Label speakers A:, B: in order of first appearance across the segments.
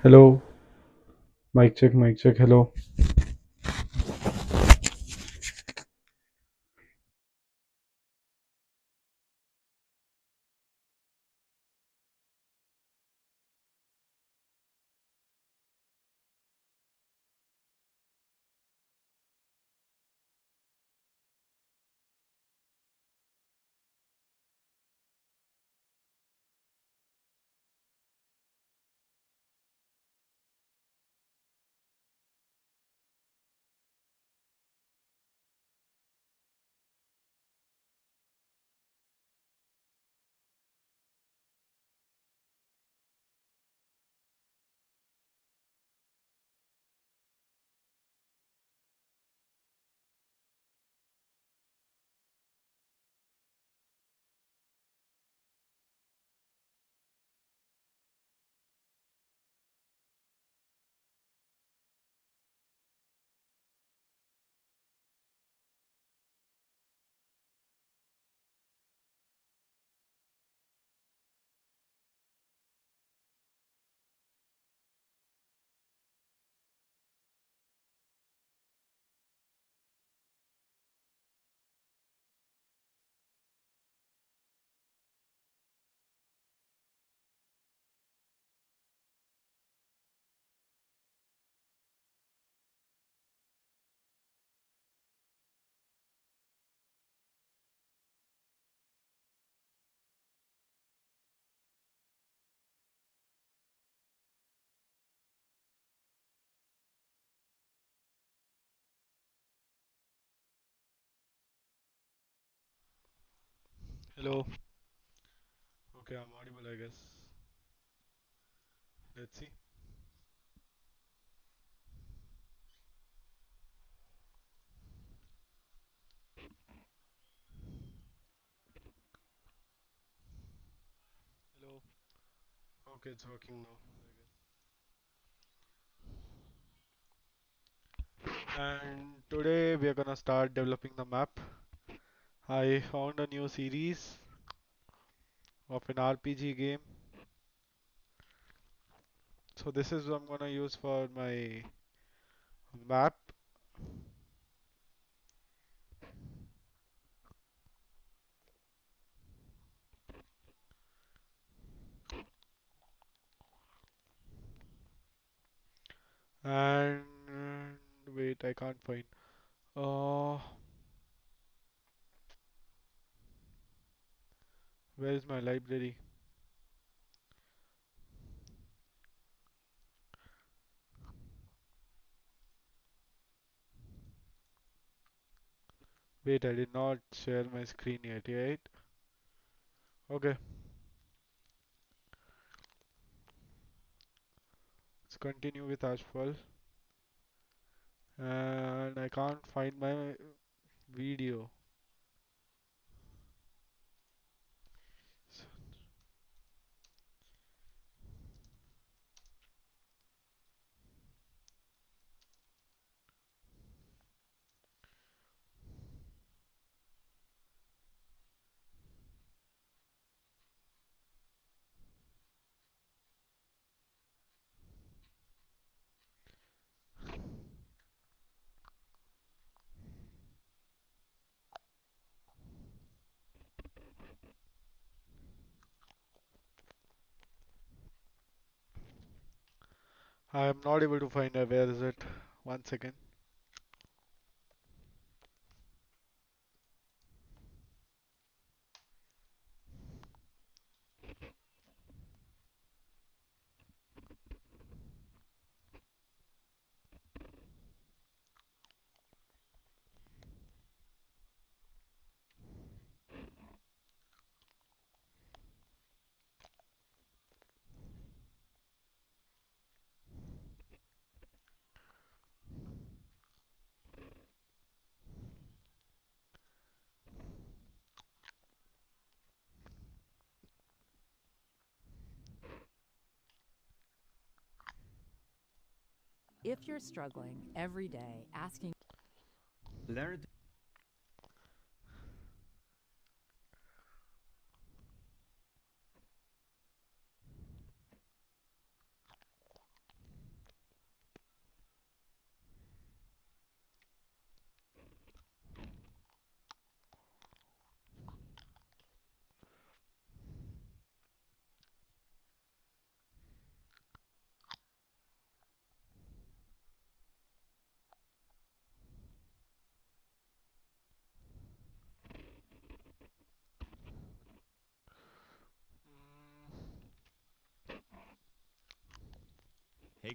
A: Hello, mic check, hello. Hello. Okay, I'm audible, I guess. Let's see. Hello. Okay, it's working now, I guess. And today we are gonna start developing the map. I found a new series of an RPG game. So this is what I'm gonna use for my map. And wait, I can't find. Uh, where is my library? Wait, I did not share my screen yet, right? Okay, let's continue with Ashfall. And I can't find my video. So I am not able to find it. Where is it? 1 second.
B: If you're struggling every day asking
C: Learn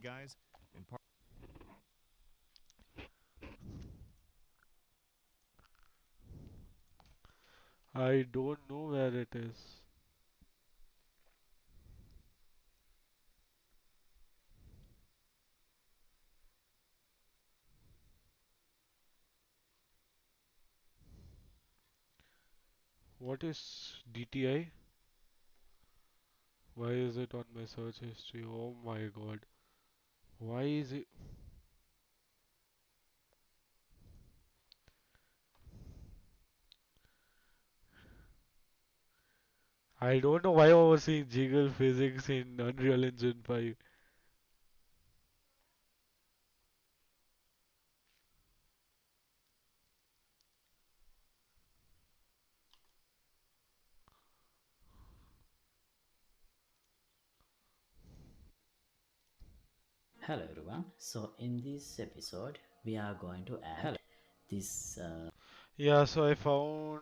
C: guys. In part
A: I don't know where it is. What is DTI? Why is it on my search history? Oh my god. Why is it? I don't know why I was seeing jiggle physics in Unreal Engine 5.
D: Hello everyone. So in this episode, we are going to add this.
A: Yeah, so I found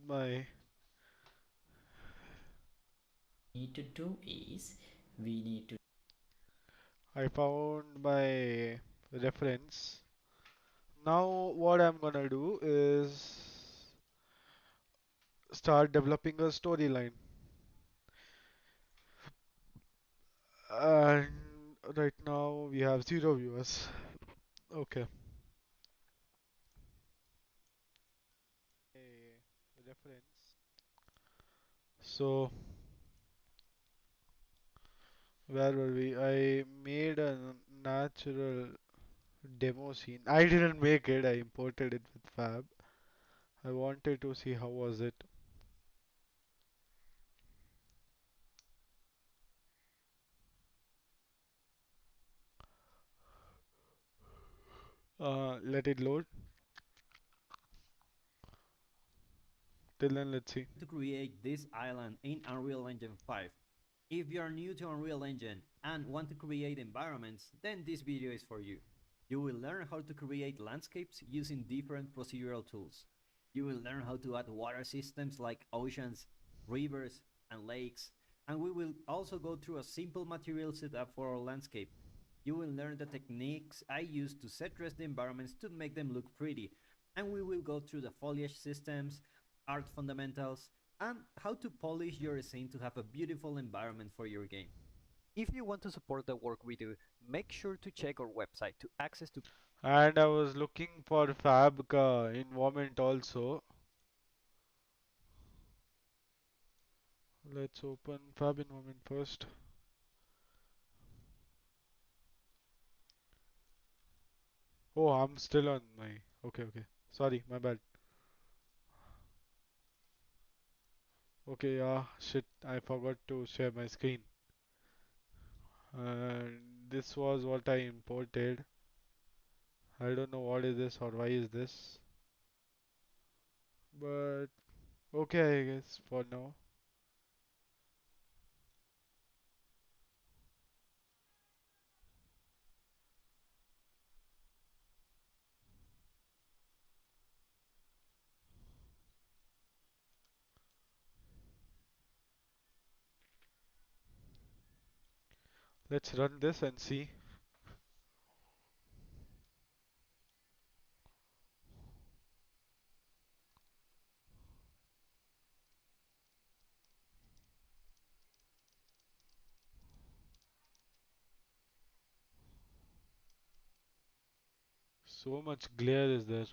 A: my.
D: Need to do is we need to
A: I found my reference. Now what I'm gonna do is start developing a storyline. And right now we have 0 viewers. Okay. A reference. So where were we? I made a natural demo scene. I didn't make it. I imported it with Fab. I wanted to see how was it. Let it load. Till then, let's see.
C: to create this island in Unreal Engine 5. If you are new to Unreal Engine and want to create environments, then this video is for you. You will learn how to create landscapes using different procedural tools. You will learn how to add water systems like oceans, rivers, and lakes. And we will also go through a simple material setup for our landscape. You will learn the techniques I use to set dress the environments to make them look pretty. And we will go through the foliage systems, art fundamentals, and how to polish your scene to have a beautiful environment for your game.
E: If you want to support the work we do, make sure to check our website to access to
A: And I was looking for Fab environment also. Let's open Fab environment first. Oh, I'm still on my. Okay, okay. Sorry, my bad. Okay, yeah, shit, I forgot to share my screen. And this was what I imported. I don't know what is this or why is this. But okay, I guess for now. Let's run this and see. So much glare is there.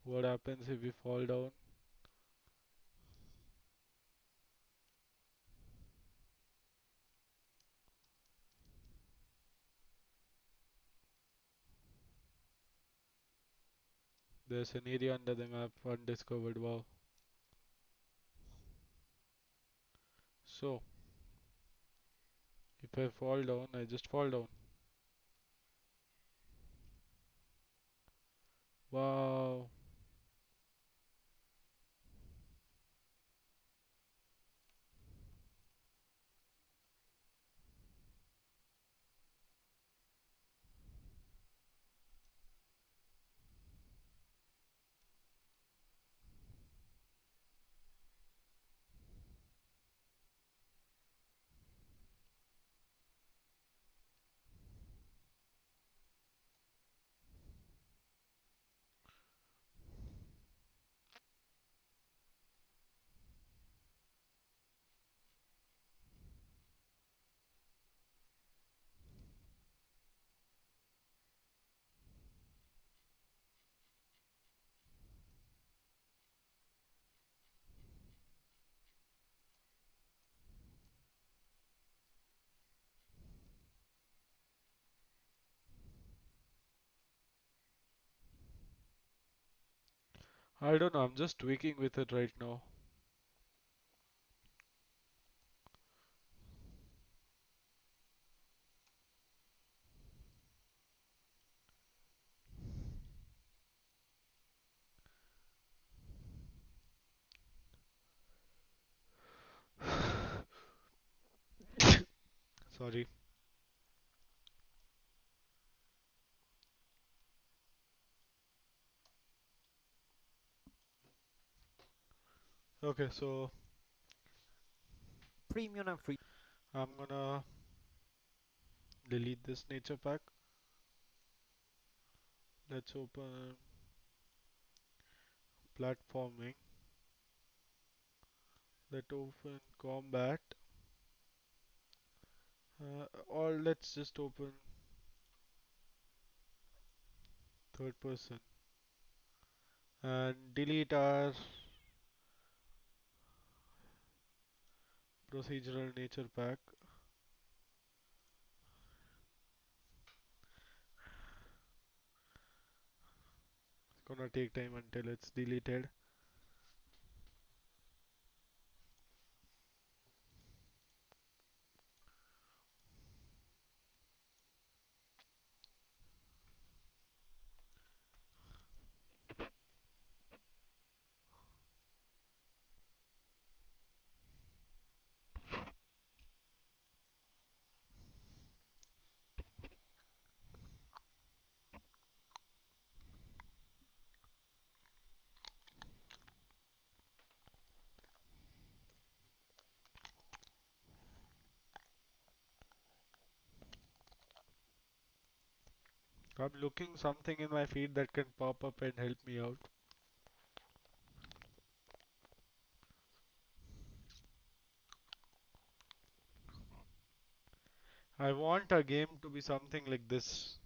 A: What happens if we fall down? There's an area under the map undiscovered. Wow. So, if I fall down, I just fall down. Wow. I don't know, I'm just tweaking with it right now. Sorry. Okay, so
E: Premium and free.
A: I'm gonna delete this nature pack. Let's open platforming. Let open combat. Or let's just open third person and delete our procedural nature pack. It's gonna take time until it's deleted. I'm looking something in my feed that can pop up and help me out. I want a game to be something like this.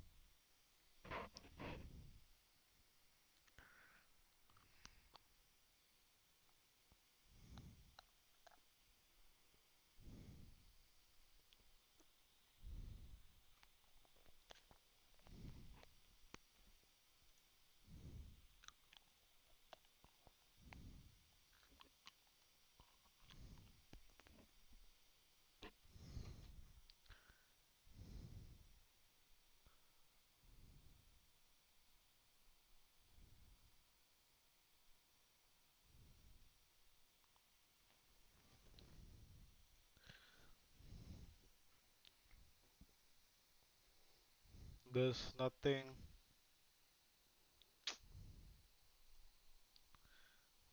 A: There's nothing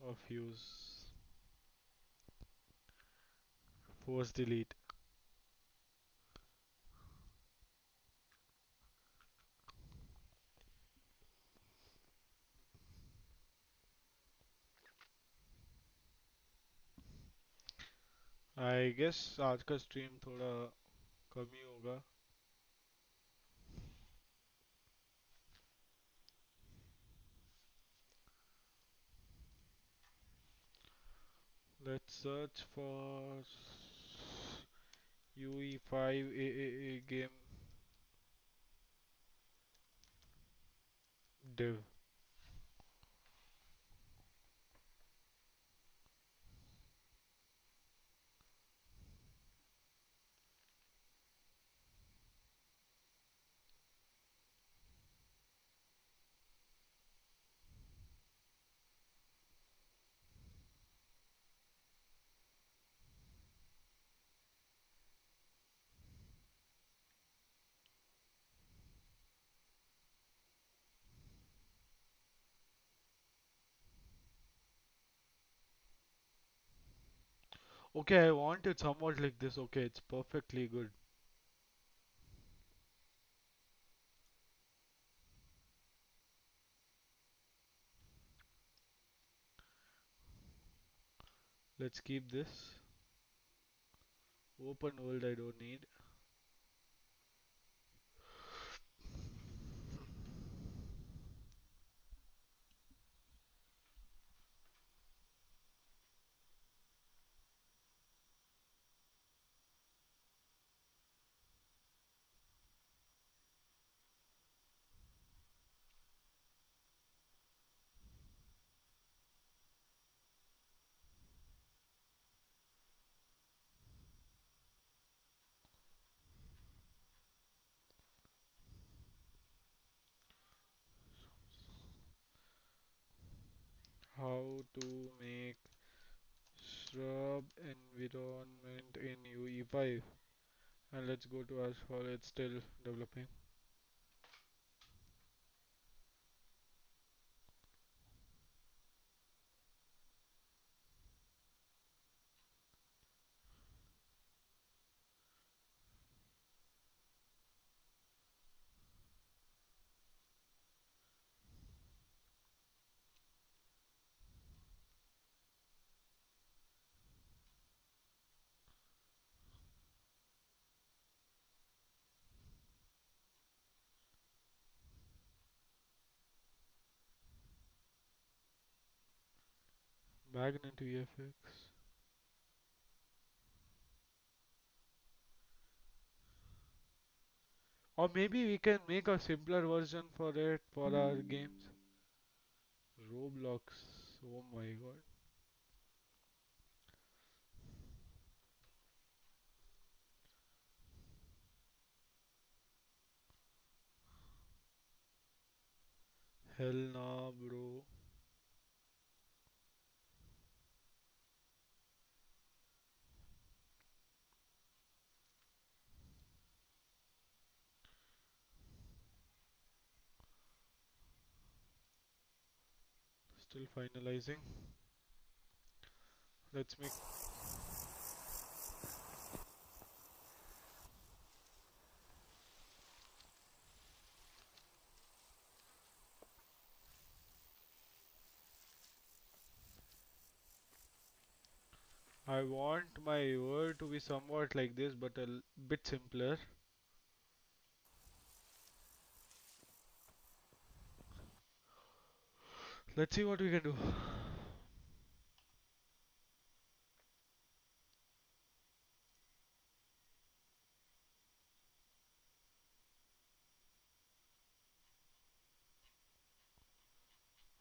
A: of use. Force delete. I guess आज का stream थोड़ा कम ही होगा. Let's search for UE5 AAA game div. Okay, I want it somewhat like this. Okay, it's perfectly good. Let's keep this. Open world I don't need. how to make shrub environment in UE5. And let's go to Asphalt, it's still developing. Magnet VFX. Or maybe we can make a simpler version for it for our games. Roblox. Oh my god. Hell nah, bro. Still finalizing. Let's make. I want my word to be somewhat like this, but a bit simpler. Let's see what we can do.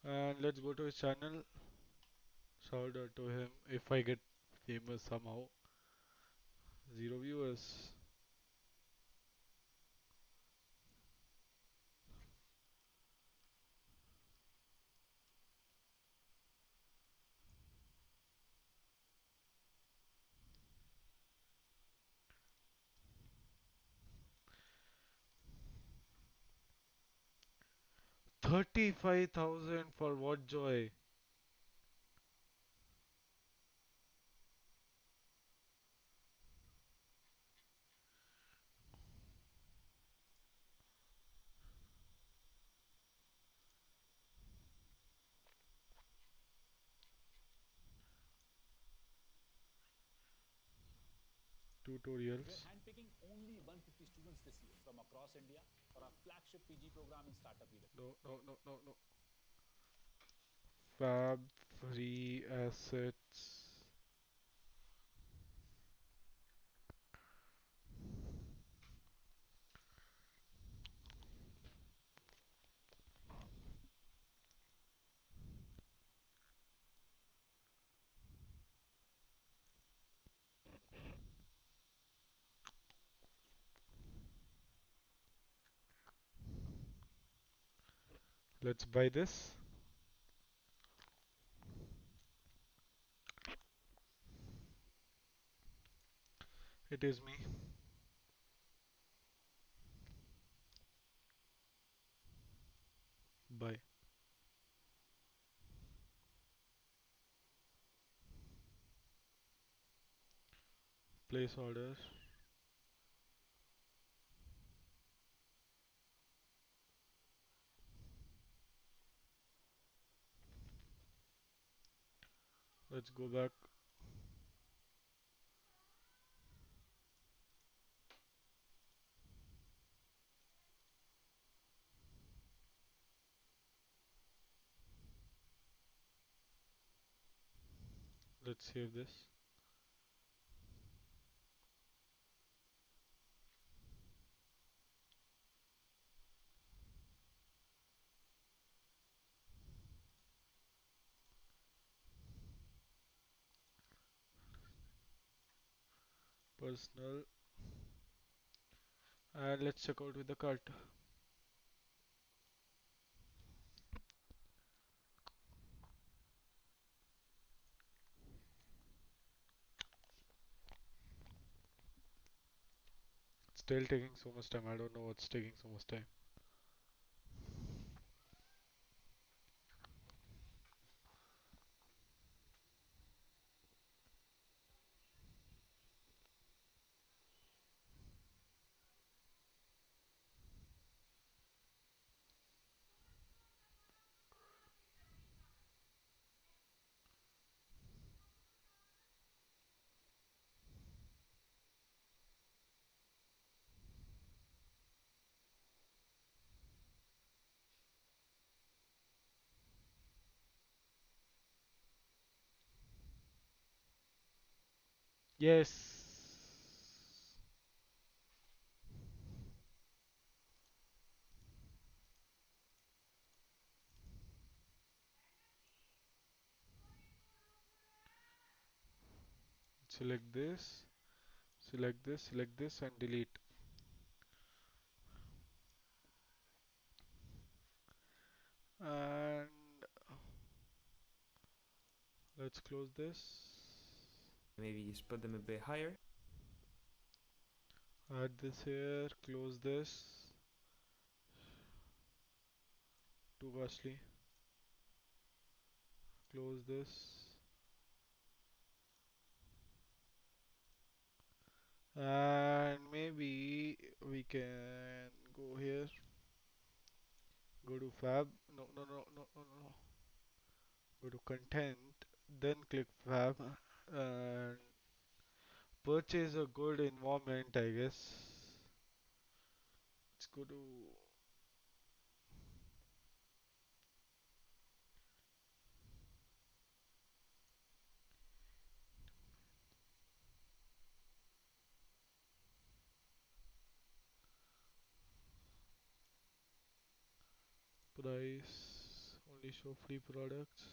A: And let's go to his channel. Shout out to him if I get famous somehow. Zero viewers. $35,000 for what joy?
F: We're
A: Tutorials.
F: handpicking only 150 students this year from across India for our flagship PG program in Startup Leader.
A: No, no, no, no, no. Fab free assets. Let's buy this. It is me. Buy. Place order. Let's go back. Let's save this. Personal. And let's check out with the cart. still taking so much time. I don't know what's taking so much time. Yes. Select this, and delete. And let's close this.
G: Maybe just put them a bit higher.
A: Add this here, close this. Too costly. Close this. And maybe we can go here, go to fab. No, no, no, no, no, no. Go to content, then click fab, and purchase a good environment, I guess. Let's go to price, only show free products.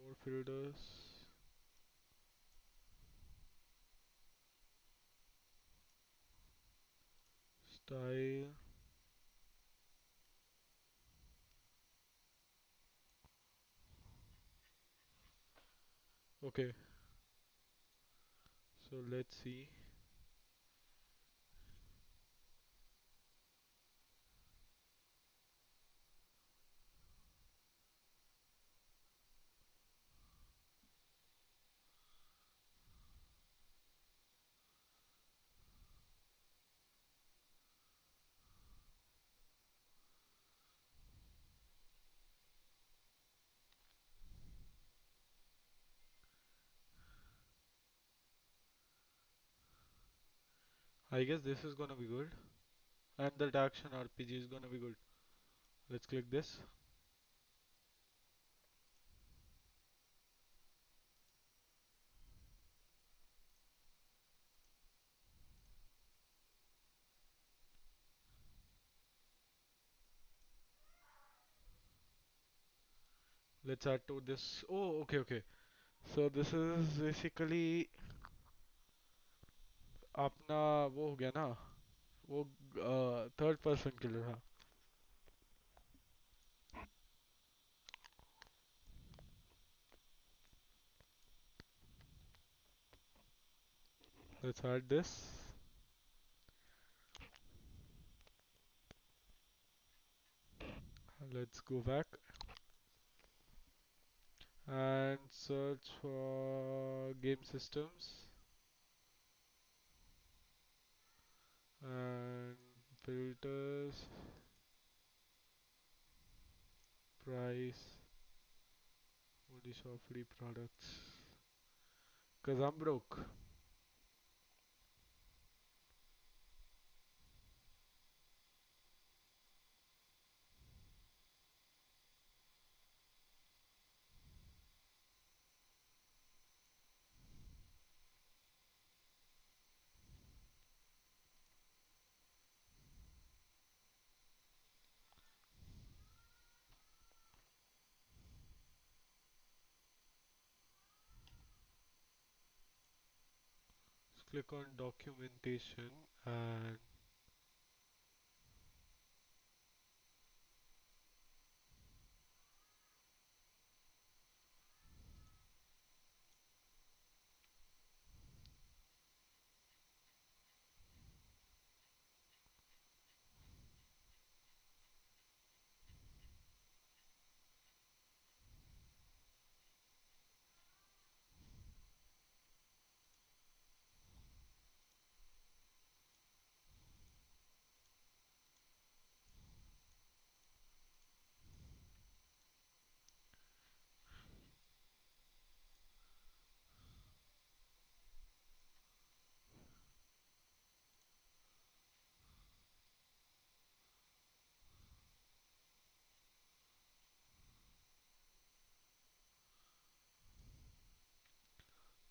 A: More filters, style. Okay, so let's see. I guess this is gonna be good, and that action RPG is gonna be good. Let's click this. Let's add to this. Oh, okay, okay. So this is basically अपना वो हो गया ना, वो third person killer था. Let's add this. Let's go back and search for game systems and filters, price, only show free products. Cause I'm broke. click on documentation and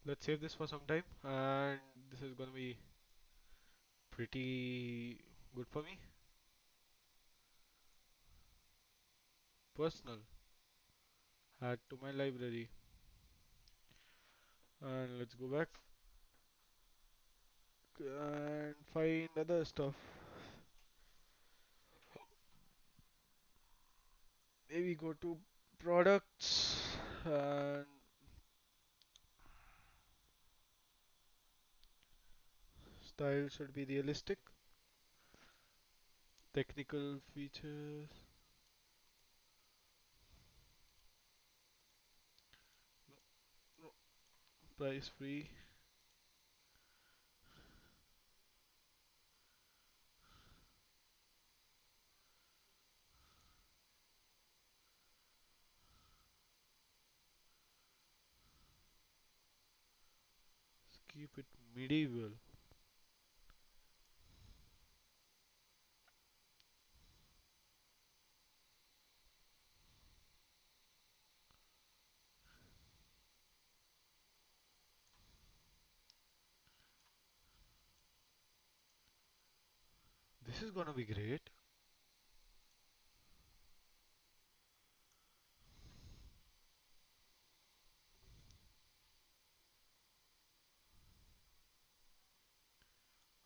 A: let's save this for some time, and this is gonna be pretty good for me. Personal, add to my library, and let's go back and find other stuff. Maybe go to products, and style should be realistic. Technical features, no, price free. Let's keep it medieval. This is gonna be great.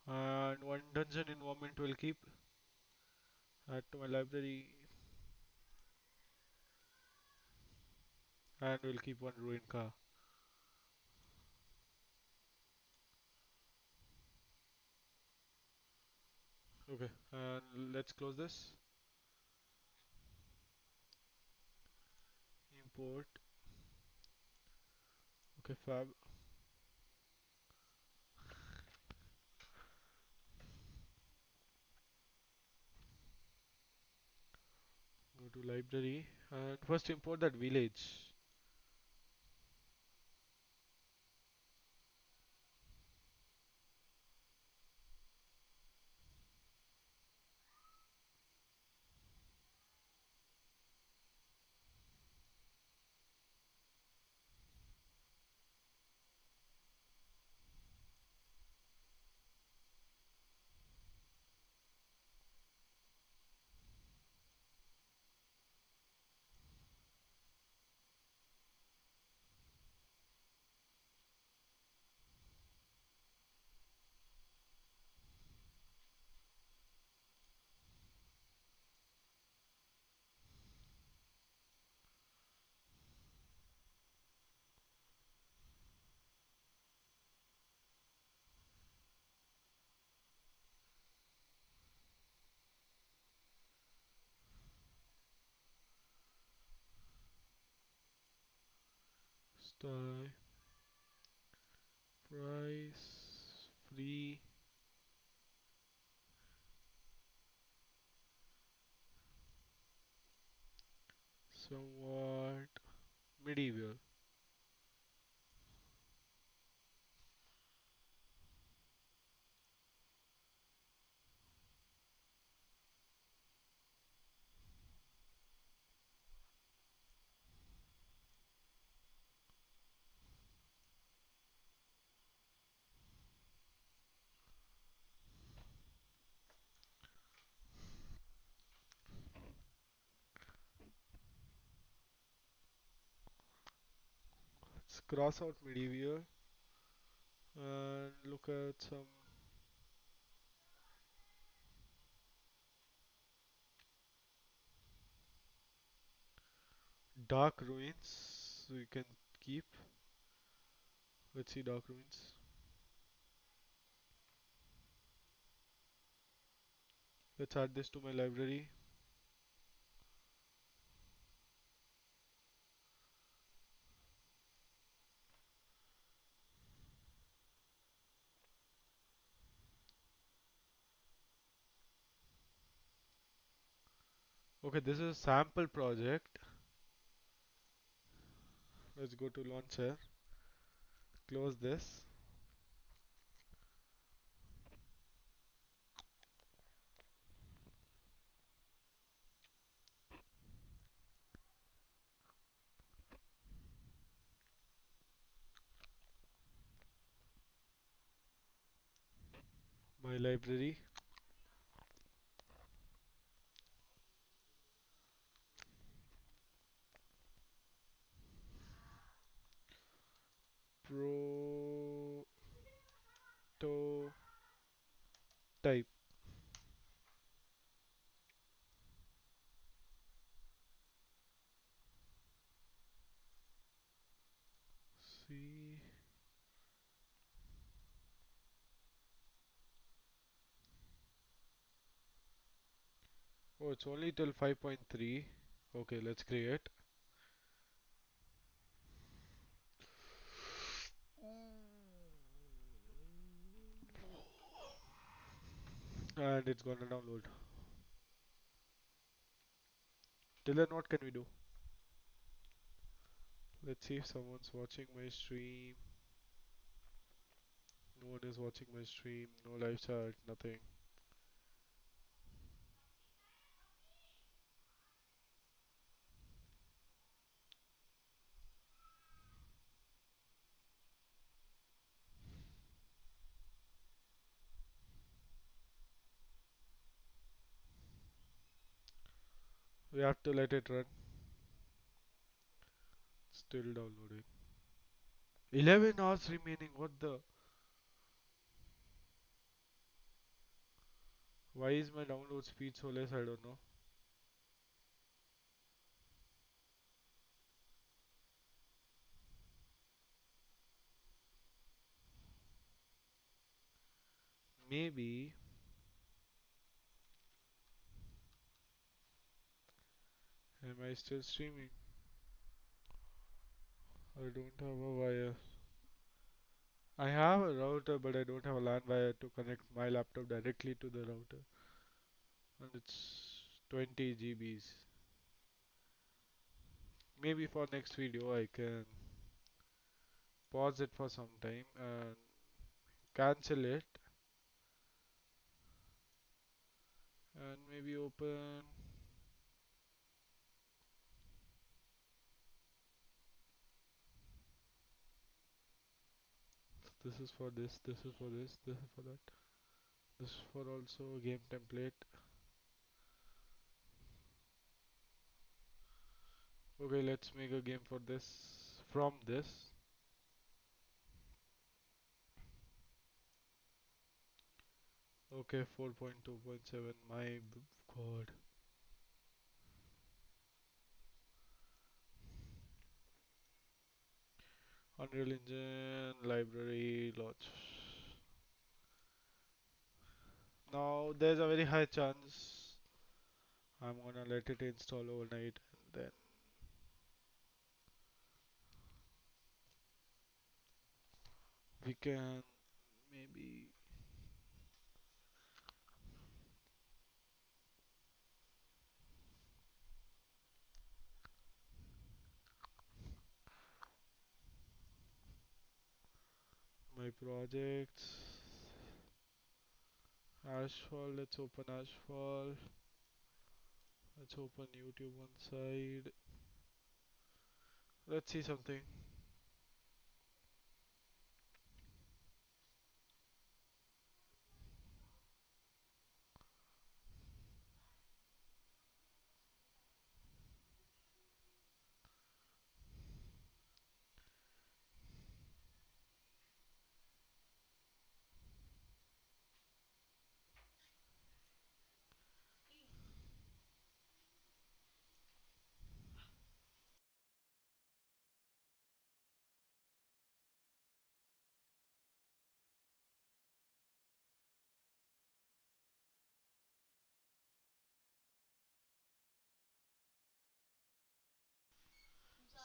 A: And one dungeon environment will keep. Add to my library, and we'll keep one ruined car. Okay, and let's close this. Import. Okay, fab. Go to library and first import that village. Style, price, free, somewhat medieval. Let's cross out medieval and look at some dark ruins we can keep. Let's see dark ruins. Let's add this to my library. Okay, this is a sample project. Let's go to launcher, close this. My library. Prototype. See. Oh, it's only till 5.3. Okay, let's create. And it's gonna download. Till then, what can we do? Let's see if someone's watching my stream. No one is watching my stream. No live chat. Nothing. We have to let it run. Still downloading. 11 hours remaining. What the? Why is my download speed so less? I don't know. Maybe. Am I still streaming? I don't have a wire. I have a router, but I don't have a LAN wire to connect my laptop directly to the router. And it's 20 GBs. Maybe for next video I can pause it for some time and cancel it and maybe open. This is for this, this is for this, this is for that. This is for also game template. Okay, let's make a game for this from this. Okay, 4.2.7. My god. Unreal Engine library launch. Now there's a very high chance I'm gonna let it install overnight and then we can maybe my projects. Ashfall, let's open Ashfall. Let's open YouTube one side. Let's see something.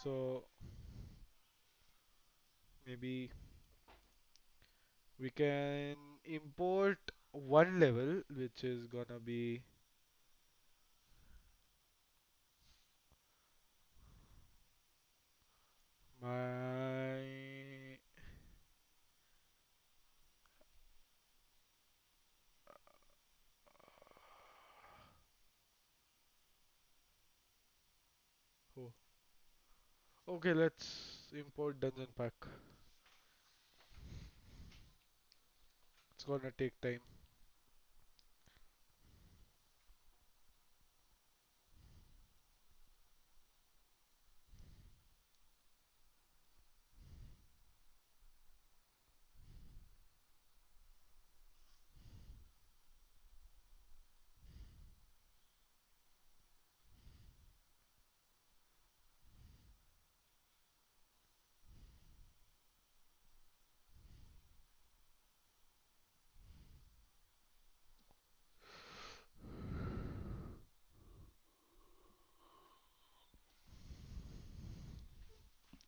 A: So maybe we can import one level which is gonna be my oh, okay, let's import dungeon pack. It's gonna take time.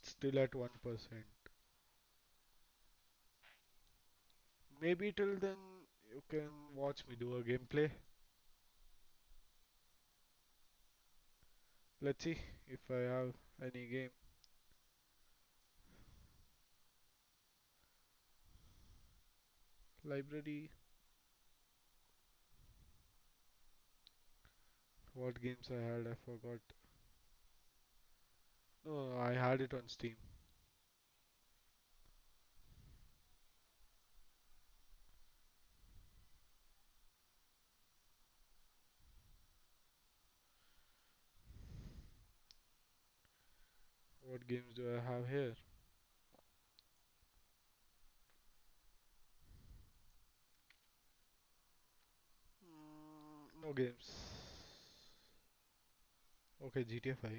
A: Still at 1%. Maybe till then you can watch me do a gameplay. Let's see if I have any game. Library. What games I had, I forgot. No, I had it on Steam. What games do I have here? No games. Okay, GTA 5.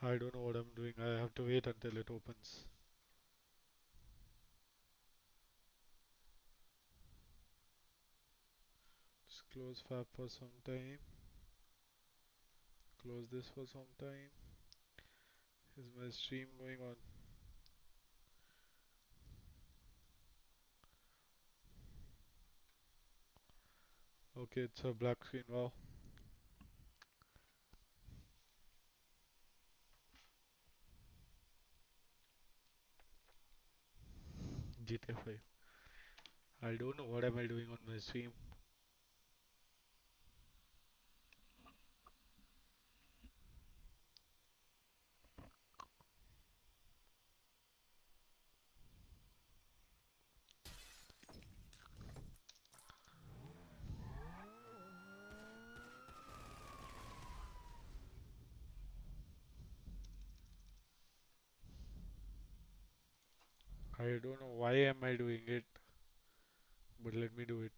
A: I don't know what I'm doing. I have to wait until it opens. Just close Fab for some time. Close this for some time. Is my stream going on? Okay, it's a black screen. Wow. GTA 5. I don't know what am I doing on my stream. I don't know why am I doing it, but let me do it.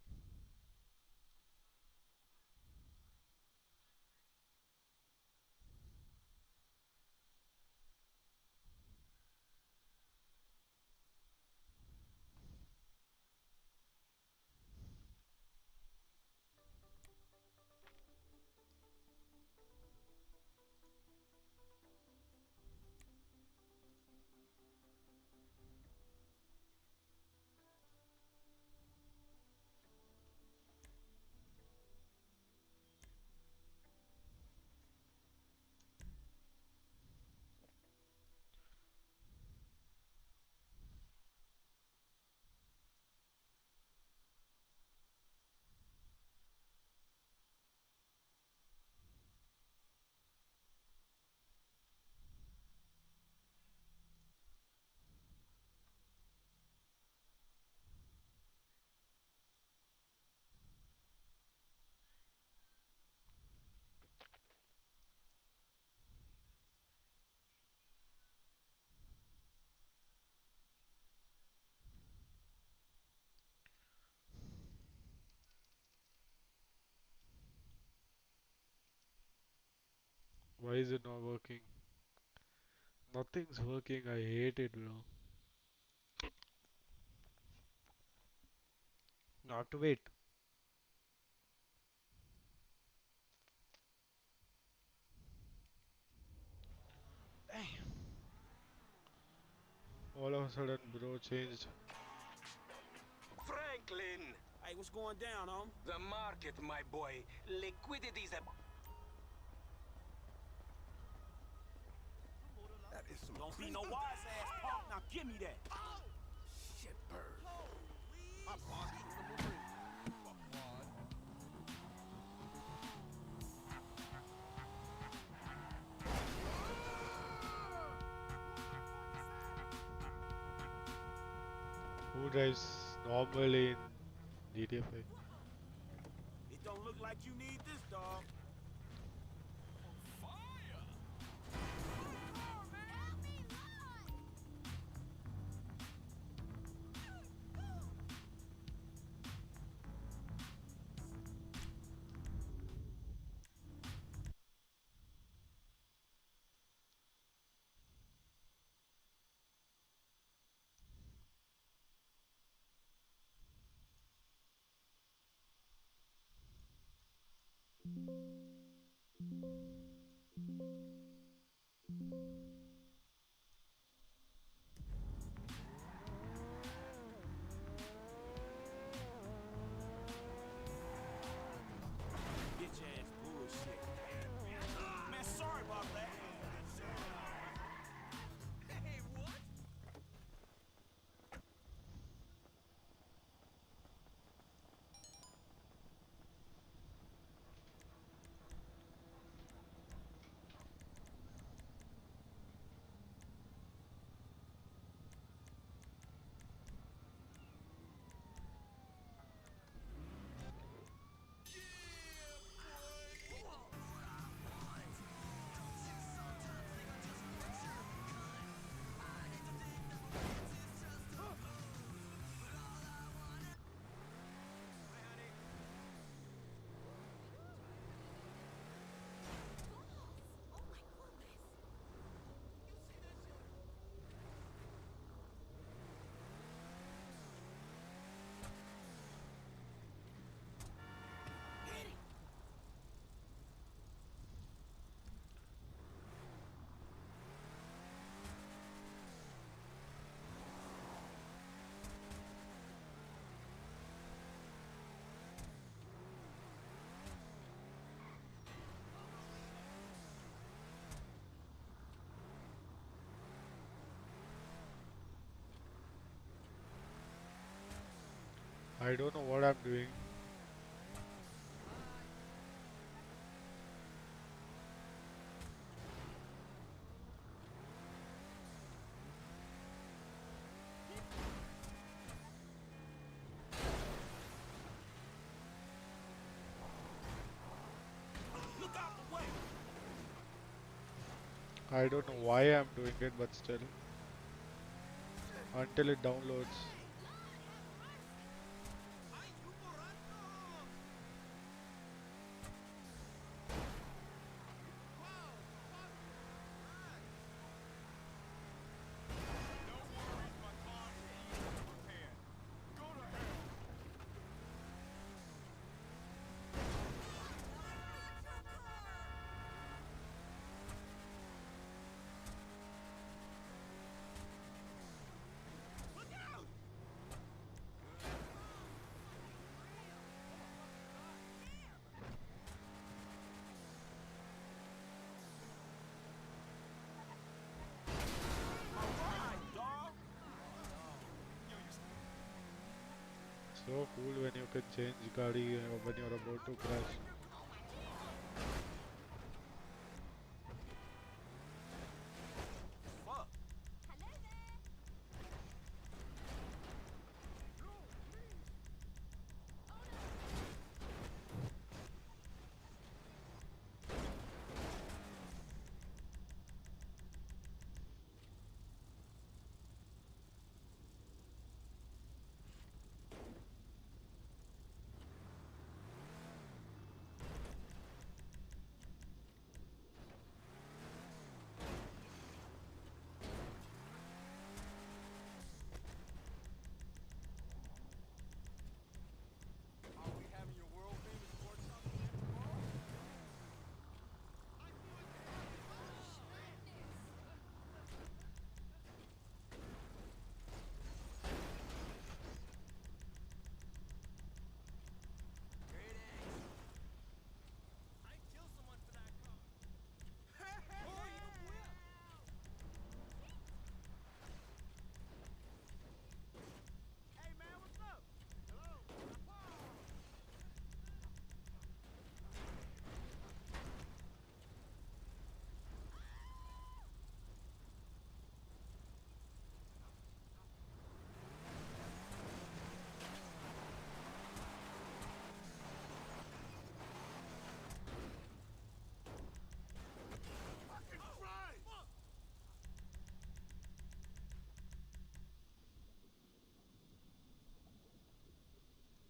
A: Why is it not working? Nothing's working. I hate it, bro. Not to wait. All of a sudden, bro changed.
H: Franklin!
I: Hey, what's going down, home?
H: The market, my boy. Liquidity's a...
I: That is some... Don't be no wise-ass punk. Now give me that.
H: Shit bird.
I: My boss is in the marine.
A: Who drives normally in GTA 5?
I: It don't look like you need this, dog. Bitch ass bullshit. Man, sorry about that. Hey, what?
A: I don't know what I'm doing.
I: Look out the way.
A: I don't know why I'm doing it, but still. Until it downloads. So cool when you can change Gadi when you're about to crash.
I: Fuck.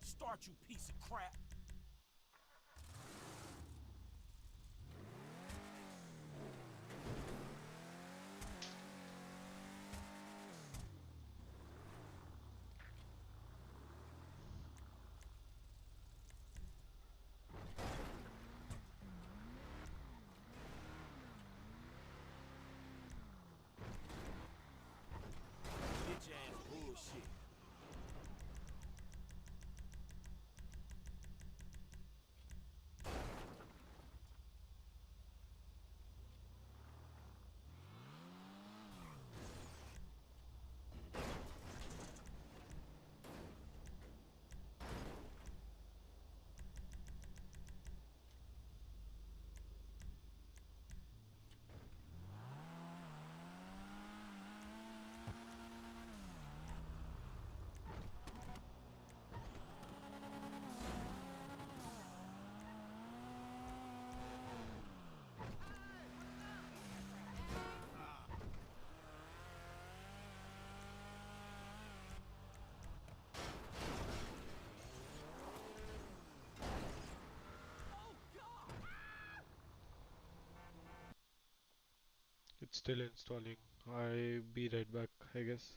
I: Start, you piece of crap. Bitch ass bullshit.
A: It's still installing. I'll be right back, I guess.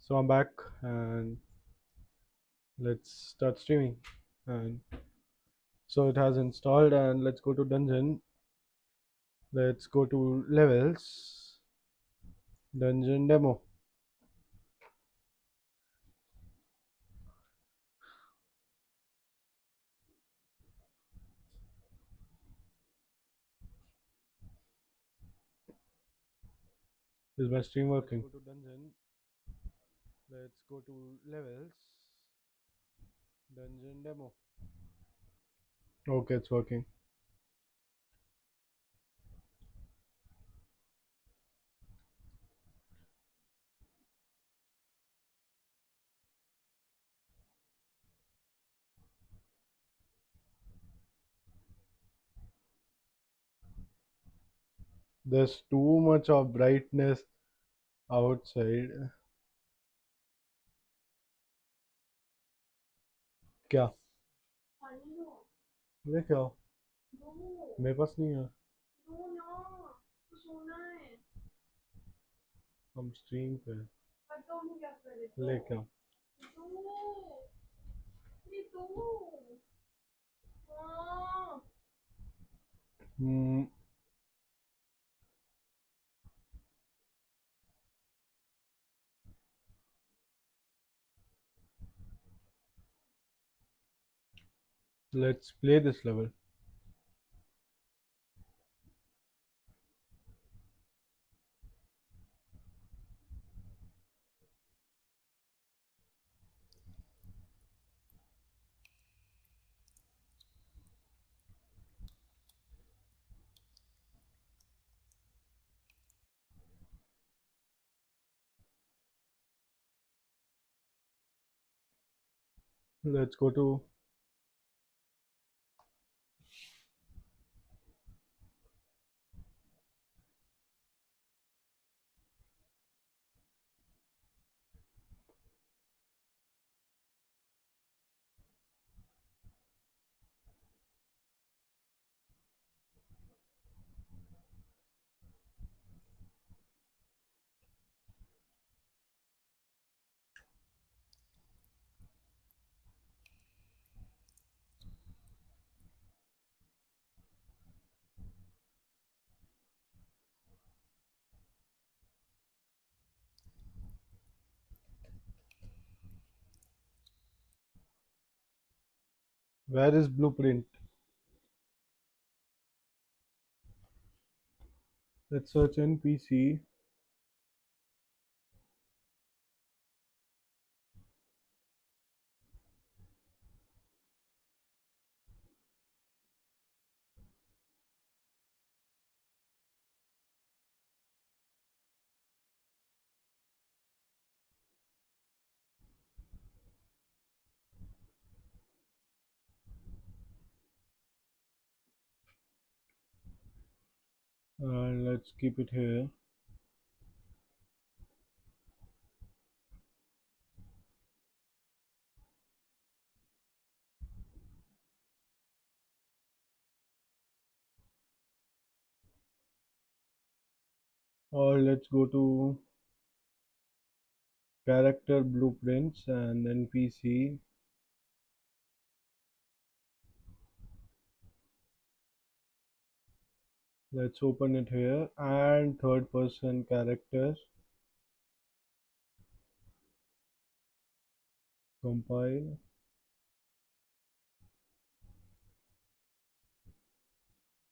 A: So I'm back and let's start streaming. And so it has installed, and let's go to dungeon. Let's go to levels, dungeon demo. Is my stream working? Let's go to dungeon. Let's go to levels, dungeon demo. Okay, it's working. There's too much of brightness outside. क्या ये क्या मेरे पास नहीं है हम stream पे हैं। ले क्या Hmm, let's play this level. Let's go to where is blueprint. Let's search in PC. And let's keep it here. Or let's go to character blueprints and then PC. Let's open it here and third person character. Compile.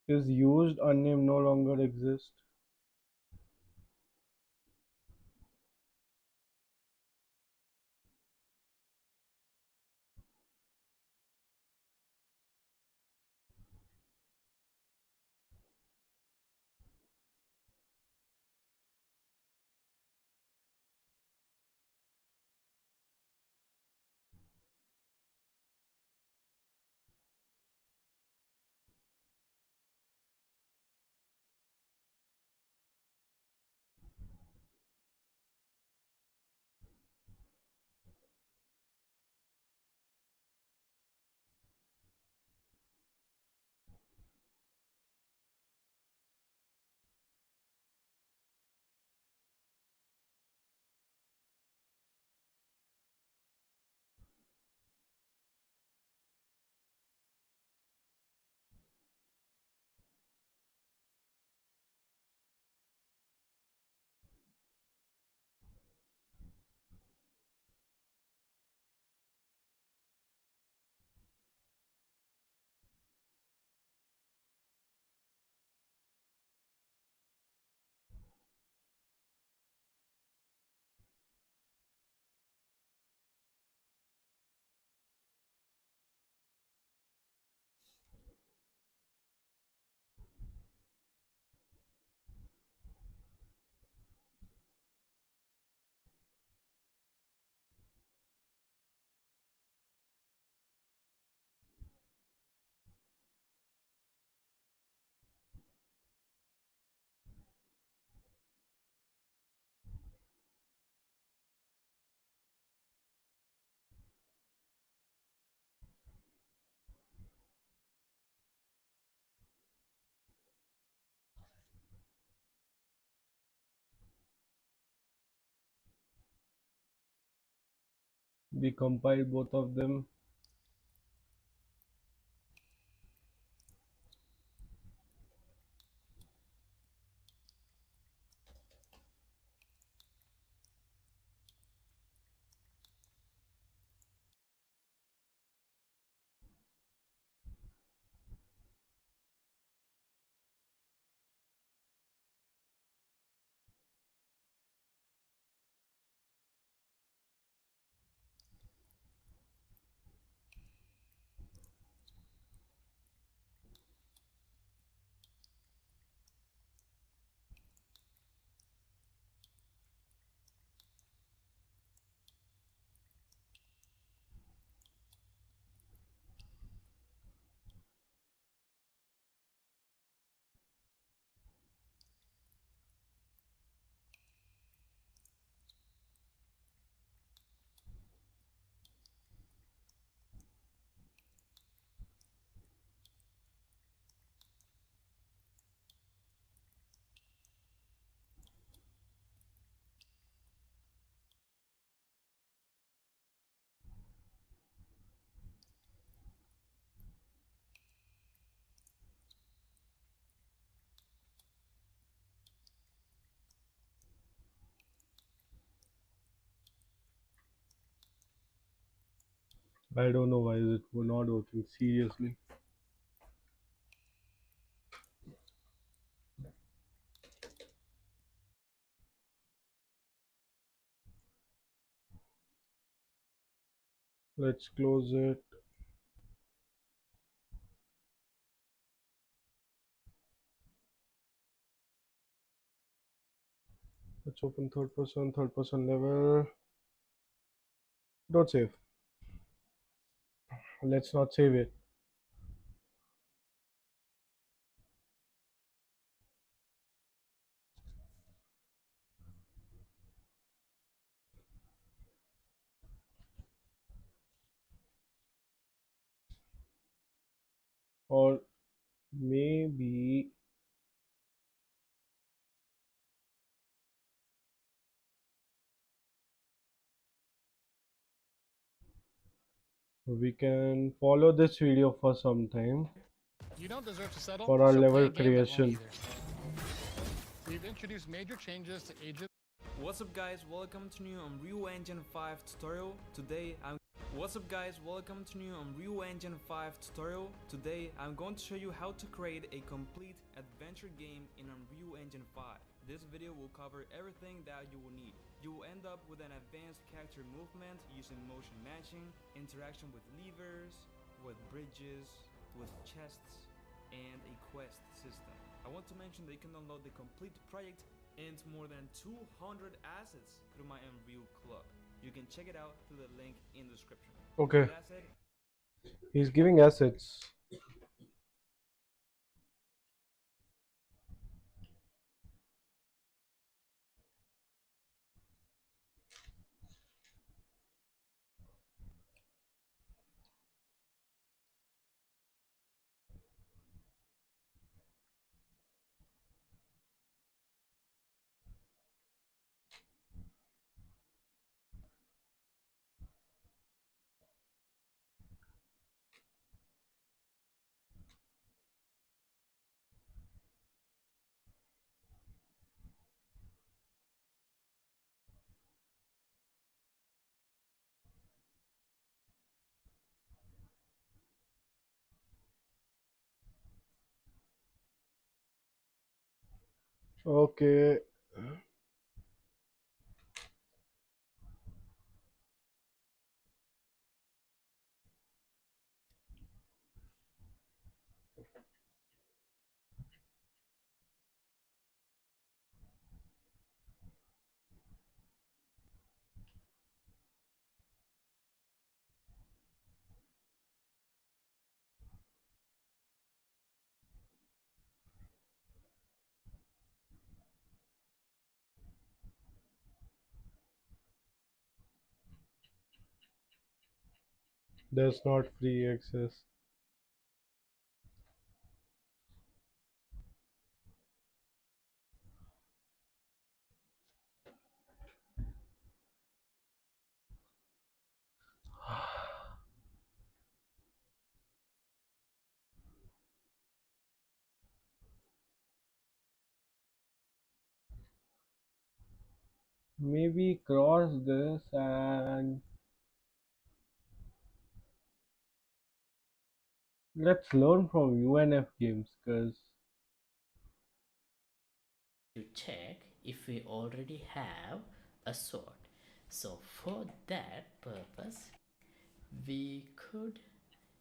A: Is used unnamed no longer exist?
J: We compiled both of them. I don't know why is it not working. Seriously. Let's close it. Let's open third person level. Don't save. Let's not save it. Or maybe we can follow this video for some time
K: You don't deserve to settle,
J: for our
K: so play
J: level
K: a game that won't
J: creation.
K: either. We've introduced major changes to agents.
G: What's up guys, welcome to new Unreal Engine 5 tutorial. What's up guys, welcome to new Unreal Engine 5 tutorial. Today I'm going to show you how to create a complete adventure game in Unreal Engine 5. This video will cover everything that you will need. You will end up with an advanced character movement using motion matching, interaction with levers, with bridges, with chests, and a quest system. I want to mention that you can download the complete project and more than 200 assets through my Unreal Club. You can check it out through the link in the description.
J: Okay.
G: With that said,
J: He's giving assets. Okay. There's not free access. maybe cross this and let's learn from UNF games because
D: to check if we already have a sword. So for that purpose, we could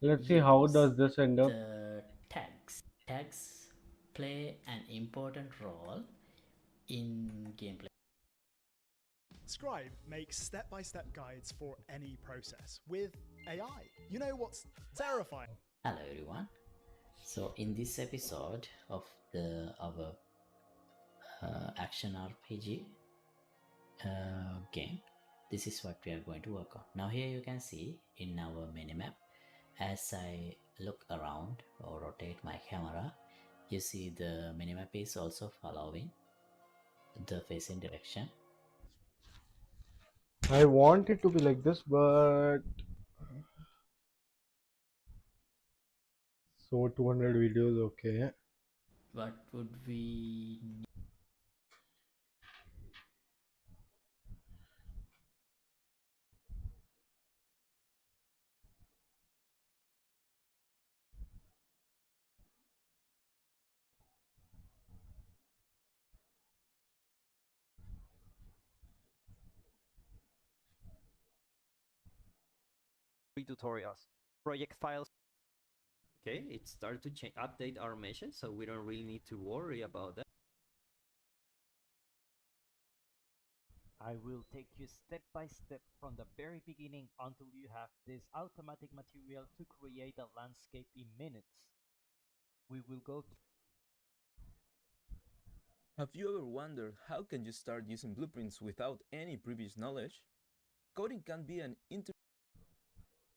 J: let's see how
D: use
J: does this end up.
D: the tags. Tags play an important role in gameplay.
L: Scribe makes step-by-step guides for any process with AI. You know what's terrifying?
D: Hello everyone. So in this episode of our action RPG game, this is what we are going to work on. Now here you can see in our minimap, as I look around or rotate my camera, you see the minimap is also following the facing direction.
J: I want it to be like this, but so 200 videos, okay.
D: What would we
E: Free tutorials, project files.
C: Okay, it started to update our meshes, so we don't really need to worry about that.
M: I will take you step by step from the very beginning until you have this automatic material to create a landscape in minutes. We will go through.
N: Have you ever wondered how can you start using blueprints without any previous knowledge? Coding can be an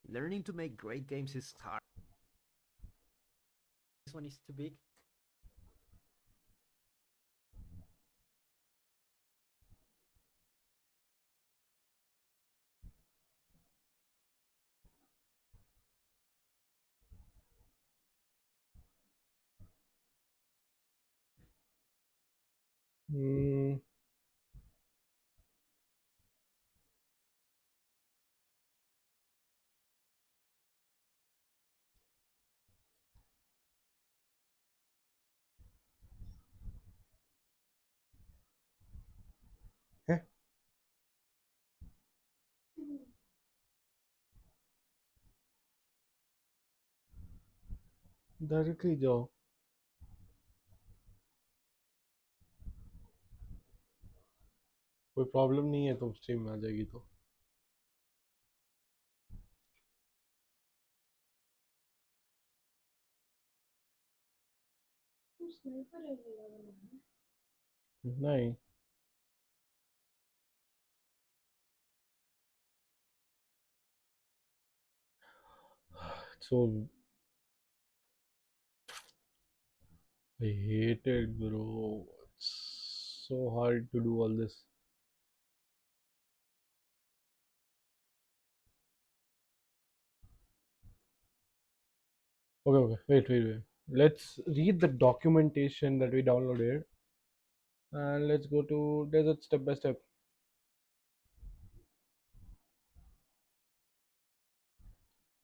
C: Learning to make great games is hard. This one is too big.
J: Hmm. Eh, directly जाओ कोई problem नहीं है तो stream में आ जाएगी तो नहीं so I hate it, bro. It's so hard to do all this. Okay, wait. Let's read the documentation that we downloaded and let's go to desert step by step.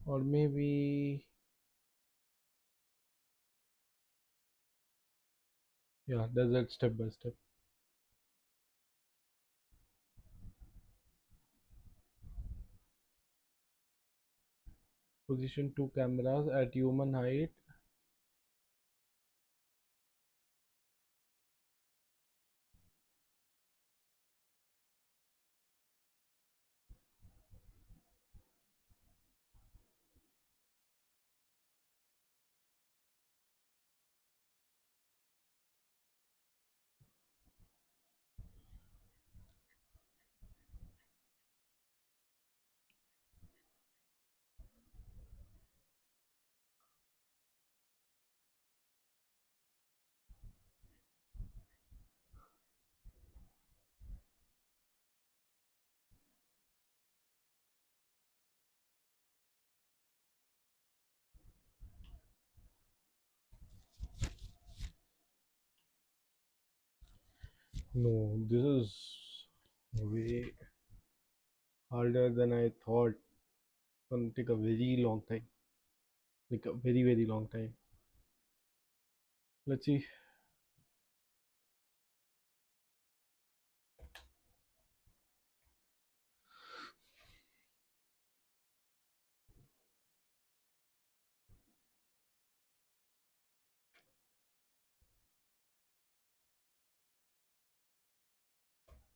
J: Or maybe, yeah, desert step by step. Position two cameras at human height. No, this is Way harder than I thought. It's gonna take a very long time. Like a very, very long time. Let's see.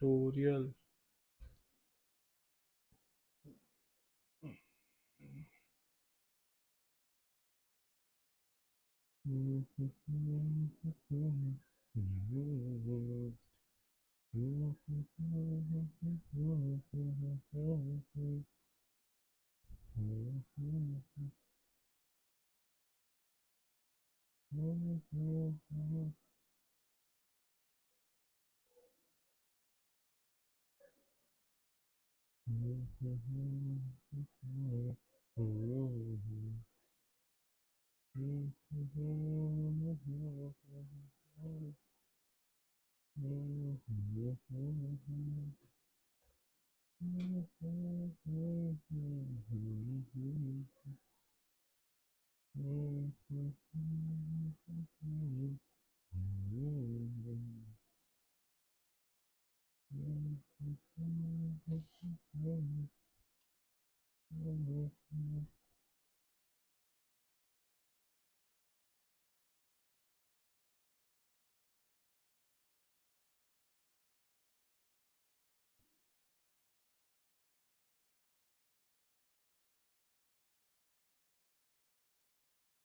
J: Tutorial.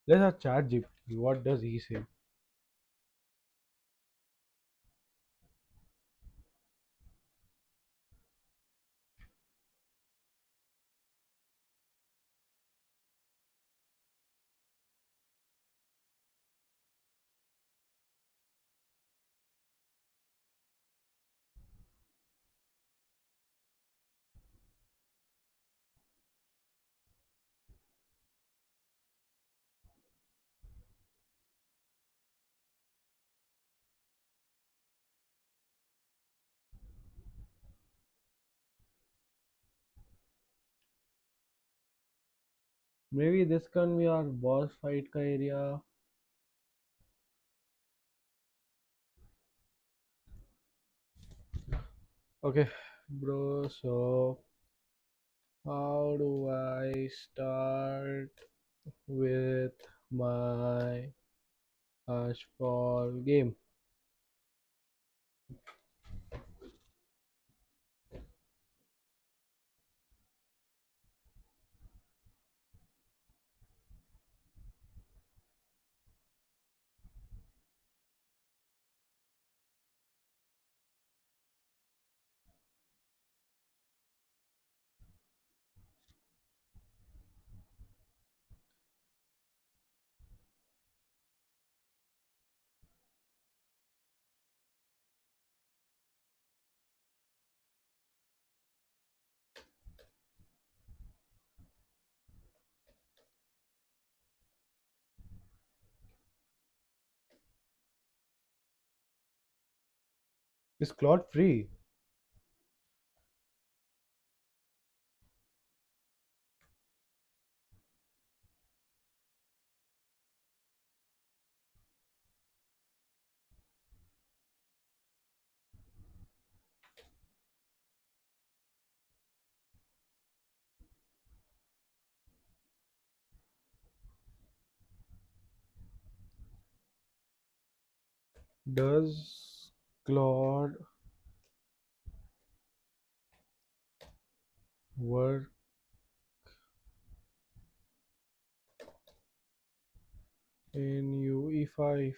J: Let's have chat GPT. What does he say? Maybe this can be our boss fight ka area. Okay, bro. So how do I start with my Ashfall game? Is Claude free? Does Claude work in UE5?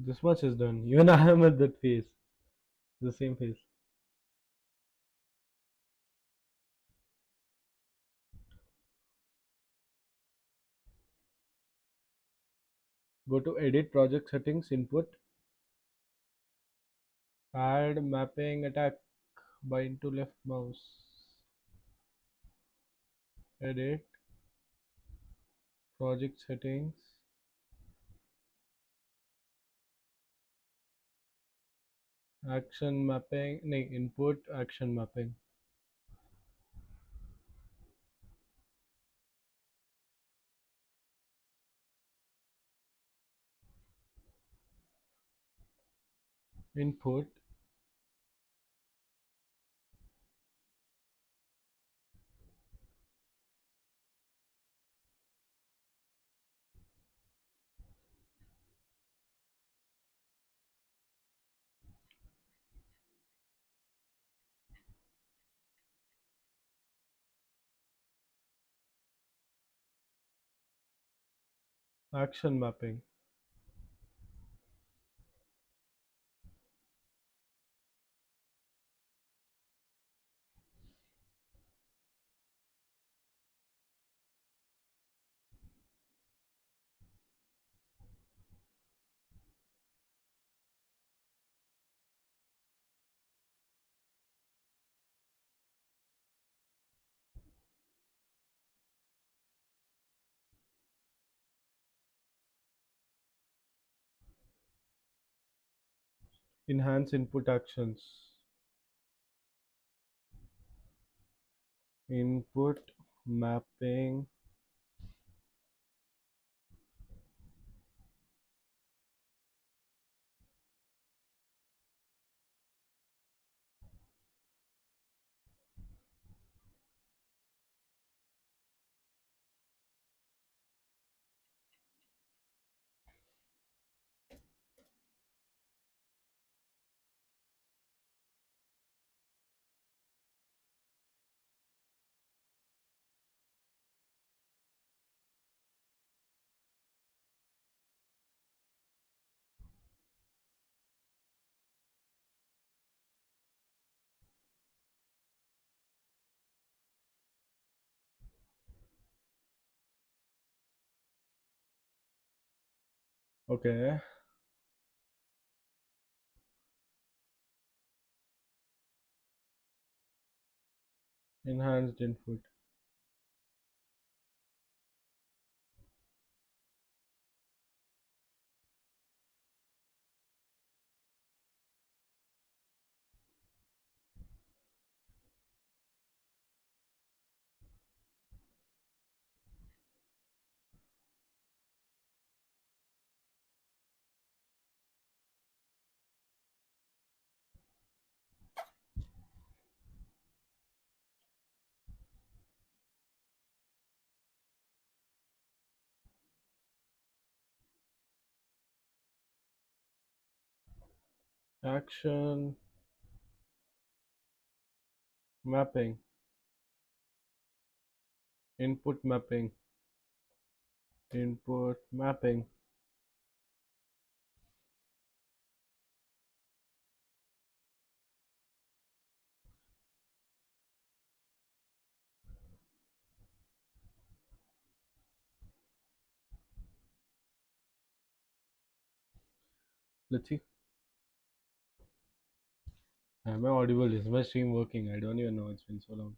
J: This much is done. Even I am at that phase. The same phase. Go to edit project settings, input, add mapping attack, bind to left mouse, edit project settings, action mapping, no, input action mapping. Input action mapping. Enhance input actions. Input mapping. Okay. Enhanced input. Action mapping. Input mapping. Input mapping. Let's see. Am I audible? Is my stream working? I don't even know. It's been so long.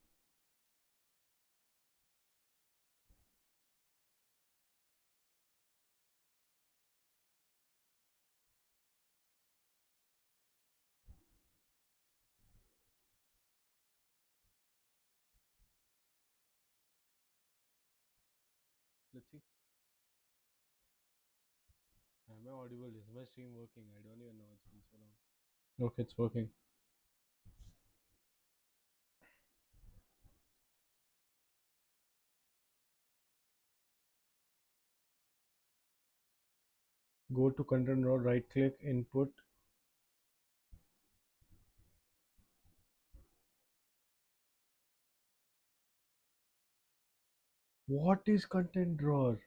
J: Let's see. Am I audible? Is my stream working? I don't even know. It's been so long. Okay, it's working. Go to content row, right click, input. What is content drawer?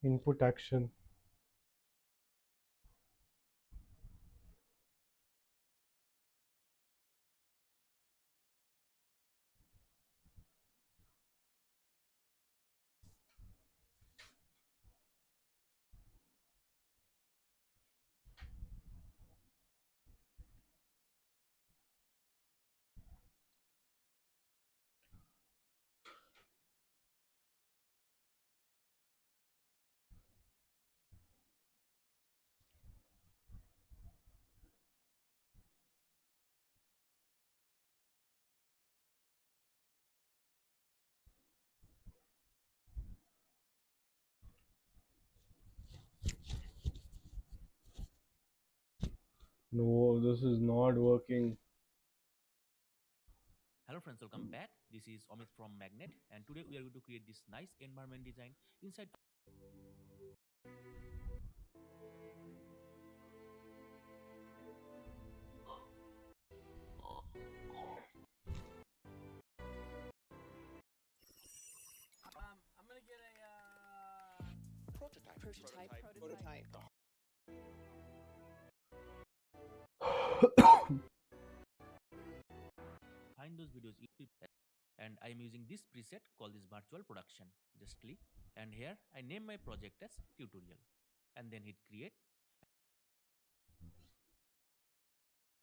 J: Input action. No, this is not working.
O: Hello friends, welcome back. This is Amit from Magnet, and today we are going to create this nice environment design inside.
P: I'm gonna get a prototype.
O: Find those videos YouTube, and I am using this preset called this virtual production. Just click, and here I name my project as tutorial, and then hit create.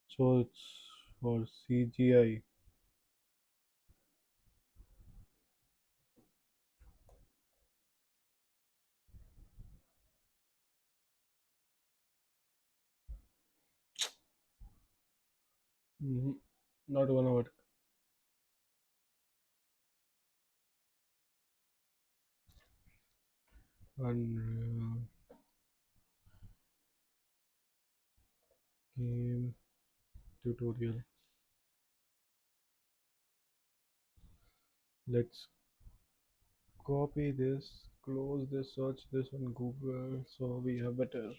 J: So it's for CGI. Not gonna work. And game tutorial. Let's copy this, close this, search this on Google so we have better.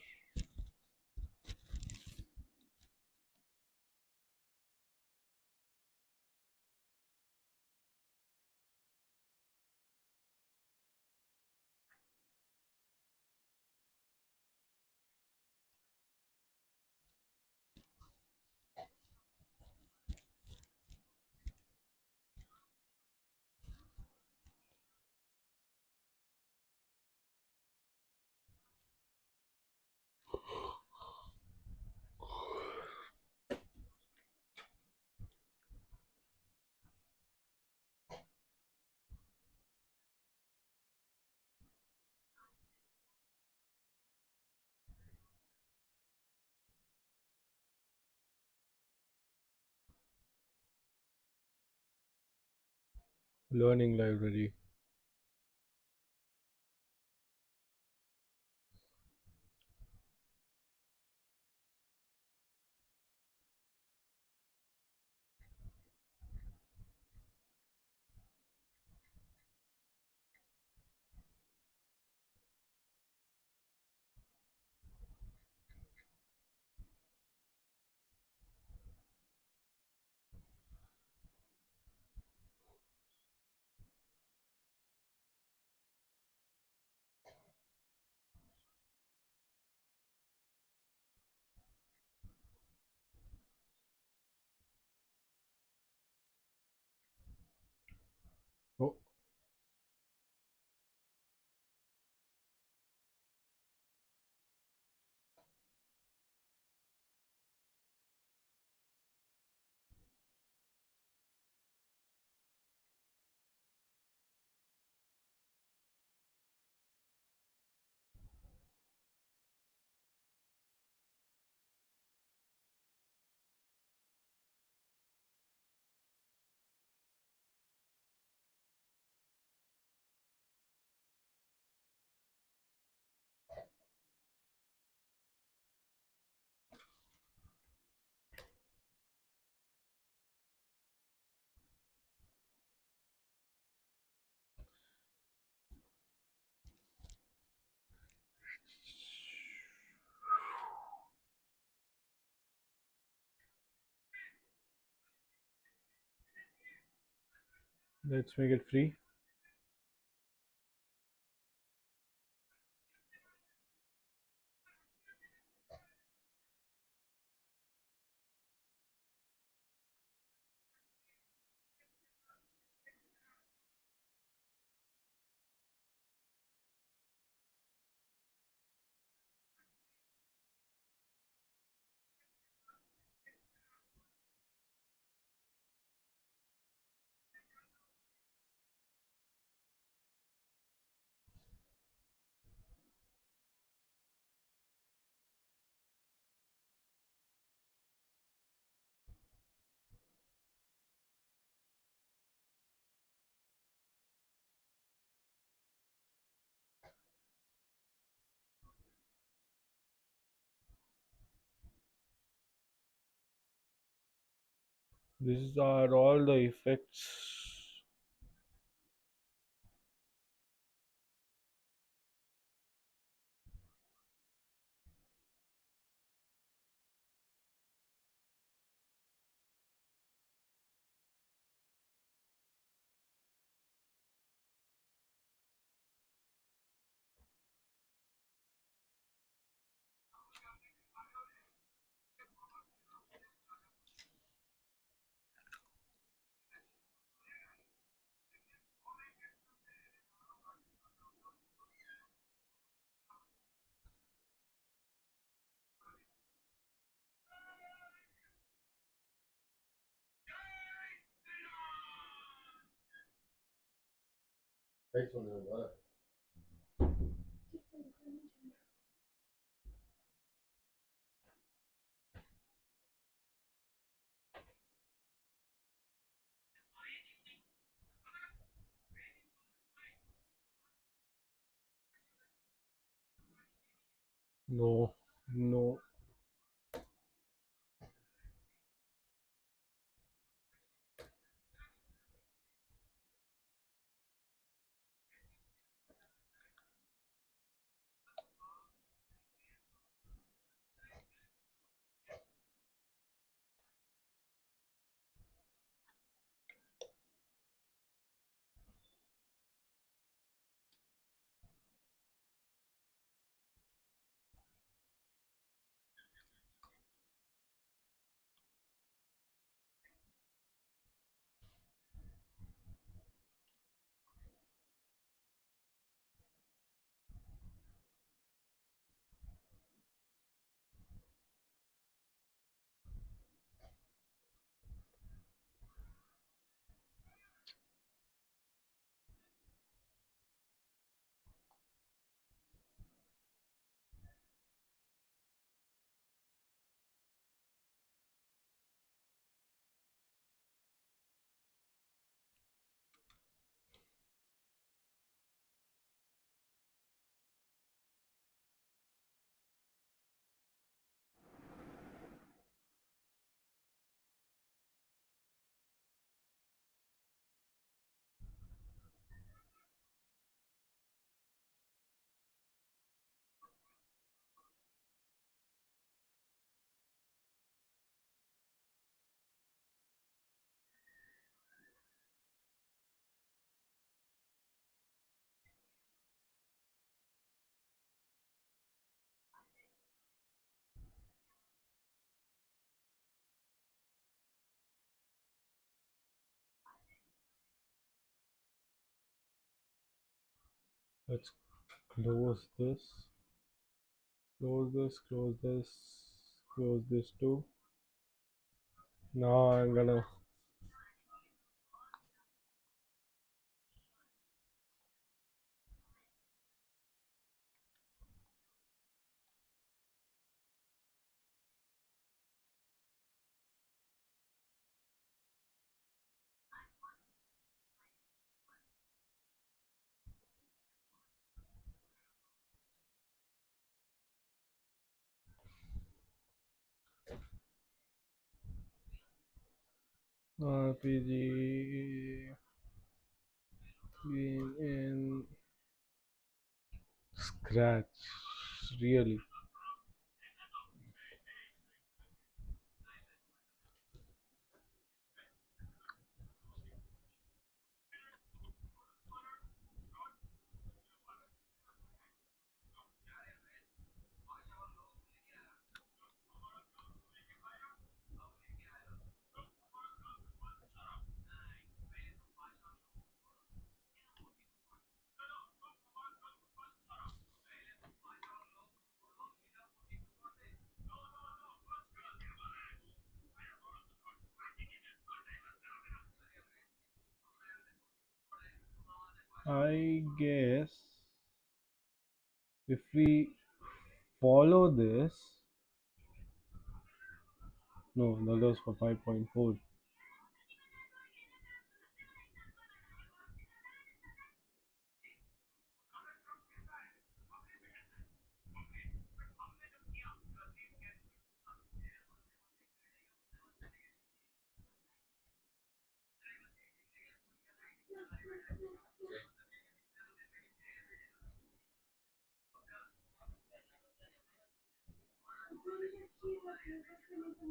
J: Learning library. Oh, let's make it free. These are all the effects. No, no. Let's close this. Close this. Close this. Close this too. Now I'm gonna. RPG in scratch. Really. I guess if we follow this, no, that was for 5.4.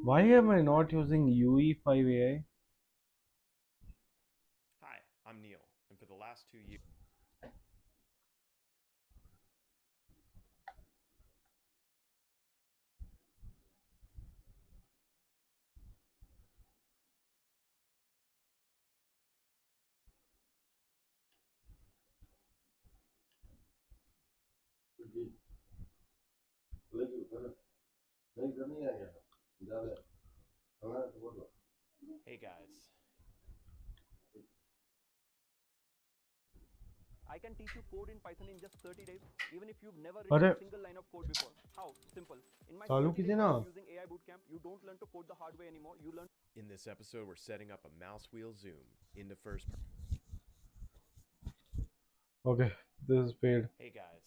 J: Why am I not using UE5 AI?
Q: Hi, I'm Neil, and for the last 2 years. Hey guys.
R: I can teach you code in Python in just 30 days, even if you've never written
J: अरे
R: a single line of code before. How? Simple. In my
J: चालू
R: 30
J: कीजिए
R: days
J: ना.
R: course using AI Bootcamp, you don't learn to code the hard way anymore. You learn.
Q: In this episode, we're setting up a mouse wheel zoom into first person.
J: Okay, this is paid.
Q: Hey guys.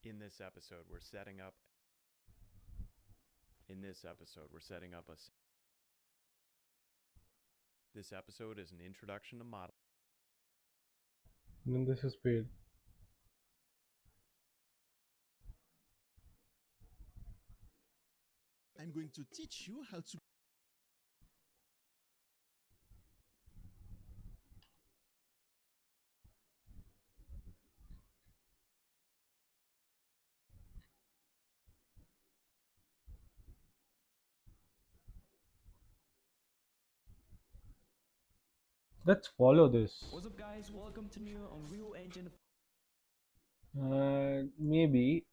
Q: In this episode, we're setting up a. This episode is an introduction to model.
J: And this is paid.
S: I'm going to teach you how to.
J: Let's follow this.
T: What's up guys, welcome to new Unreal Engine.
J: Maybe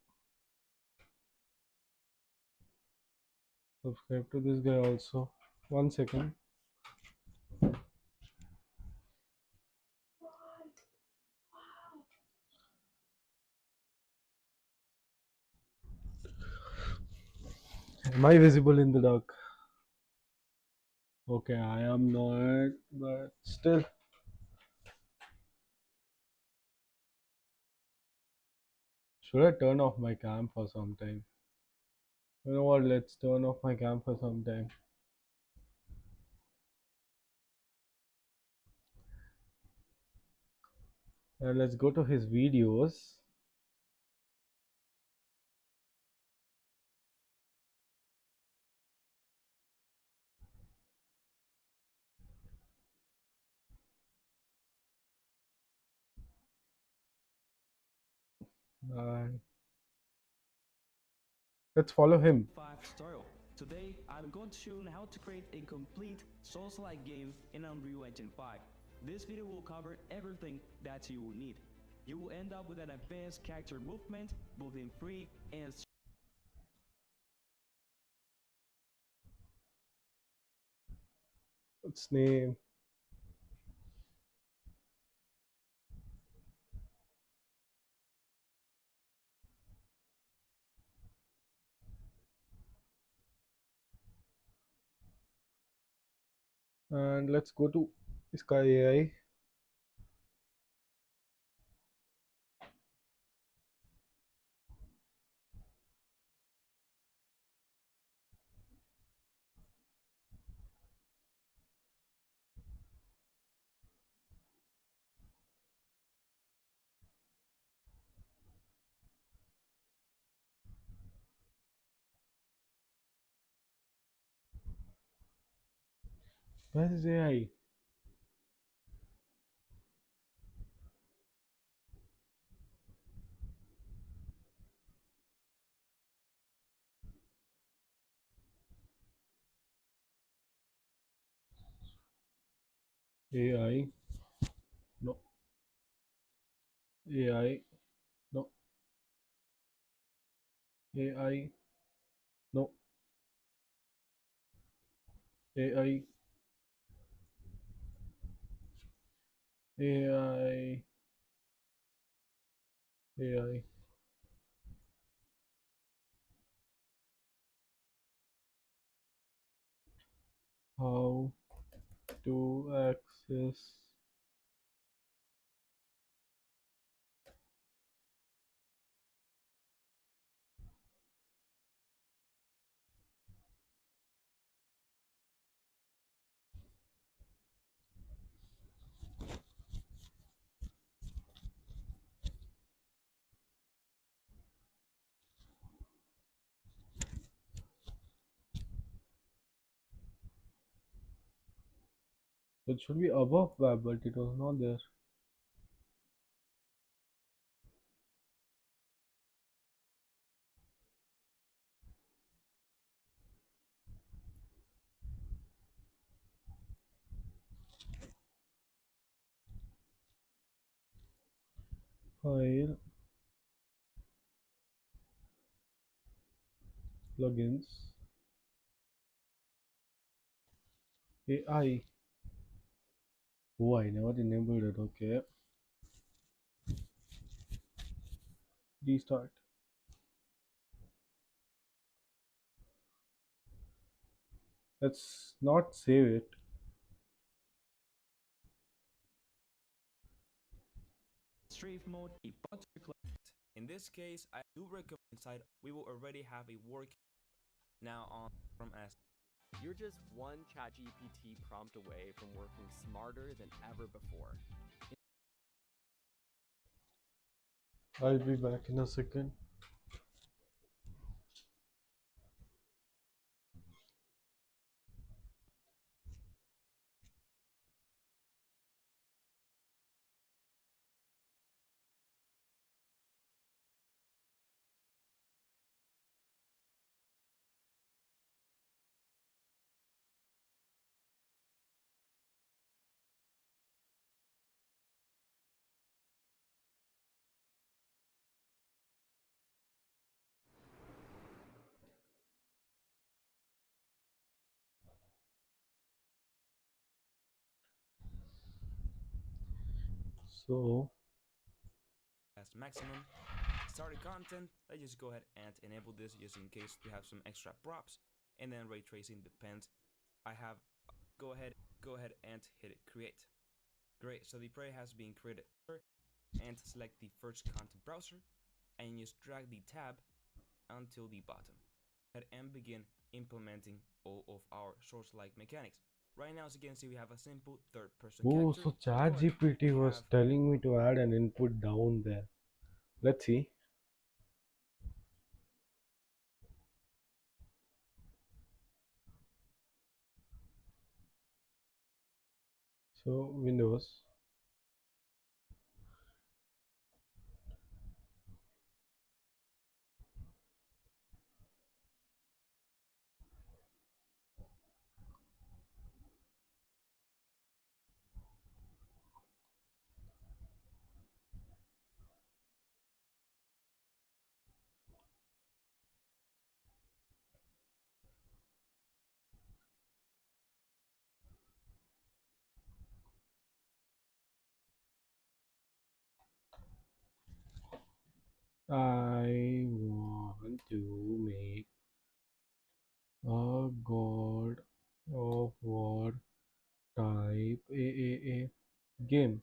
J: subscribe to this guy also. 1 second. Am I visible in the dark? Okay, I am not, but still. Should I turn off my cam for some time? You know what, let's turn off my cam for some time. And let's go to his videos. Let's follow him.
T: 5 tutorial. Today I'm going to show you how to create a complete Souls-like game in Unreal Engine 5. This video will cover everything that you will need. You will end up with an advanced character movement both in free and
J: What's name? And let's go to Sky AI. Where is AI? AI. No. AI. No. AI. No. AI. AI. AI. How to access So it should be above web, but it was not there. File, plugins, AI. Oh, I never enabled it. Okay. Restart. Let's not save it.
T: Strafe mode, a button click.
G: In this case, I do recommend inside we will already have a work now on from S.
E: You're just one ChatGPT prompt away from working smarter than ever before.
J: I'll be back in a second. So
G: As maximum started content, let's just go ahead and enable this just in case we have some extra props, and then ray tracing depends. I have go ahead and hit it create. Great, so the prey has been created, and select the first content browser and just drag the tab until the bottom and begin implementing all of our source-like mechanics. Right now, as you can see, we have a simple third-person
J: oh,
G: character.
J: so ChatGPT was telling me to add an input down there. Let's see. So Windows. I want to make a God of War type AAA game.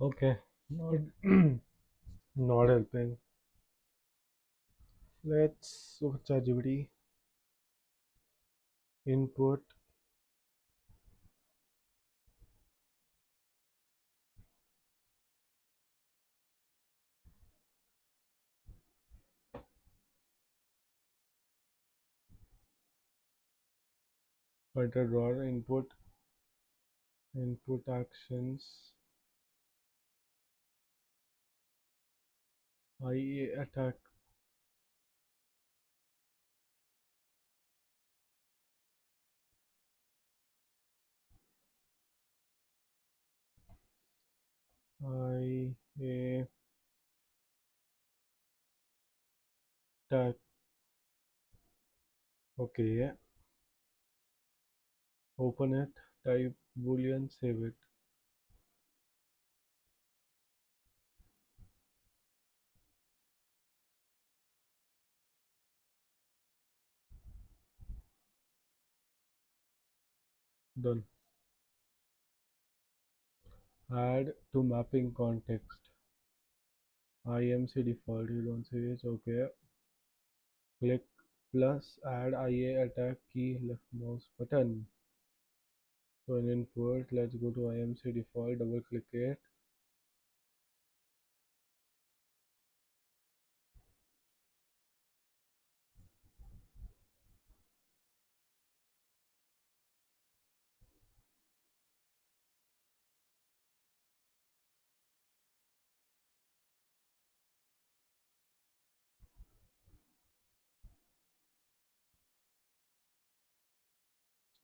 J: Okay, not not helping. Let's look at ChatGPT. Input pointer drawer, input actions, IA attack, IA attack. Okay, open it, type boolean, save it. Done. Add to mapping context. IMC default, you don't see it, okay. Click plus add IA attack key, left mouse button. So in input, let's go to IMC default, double click it.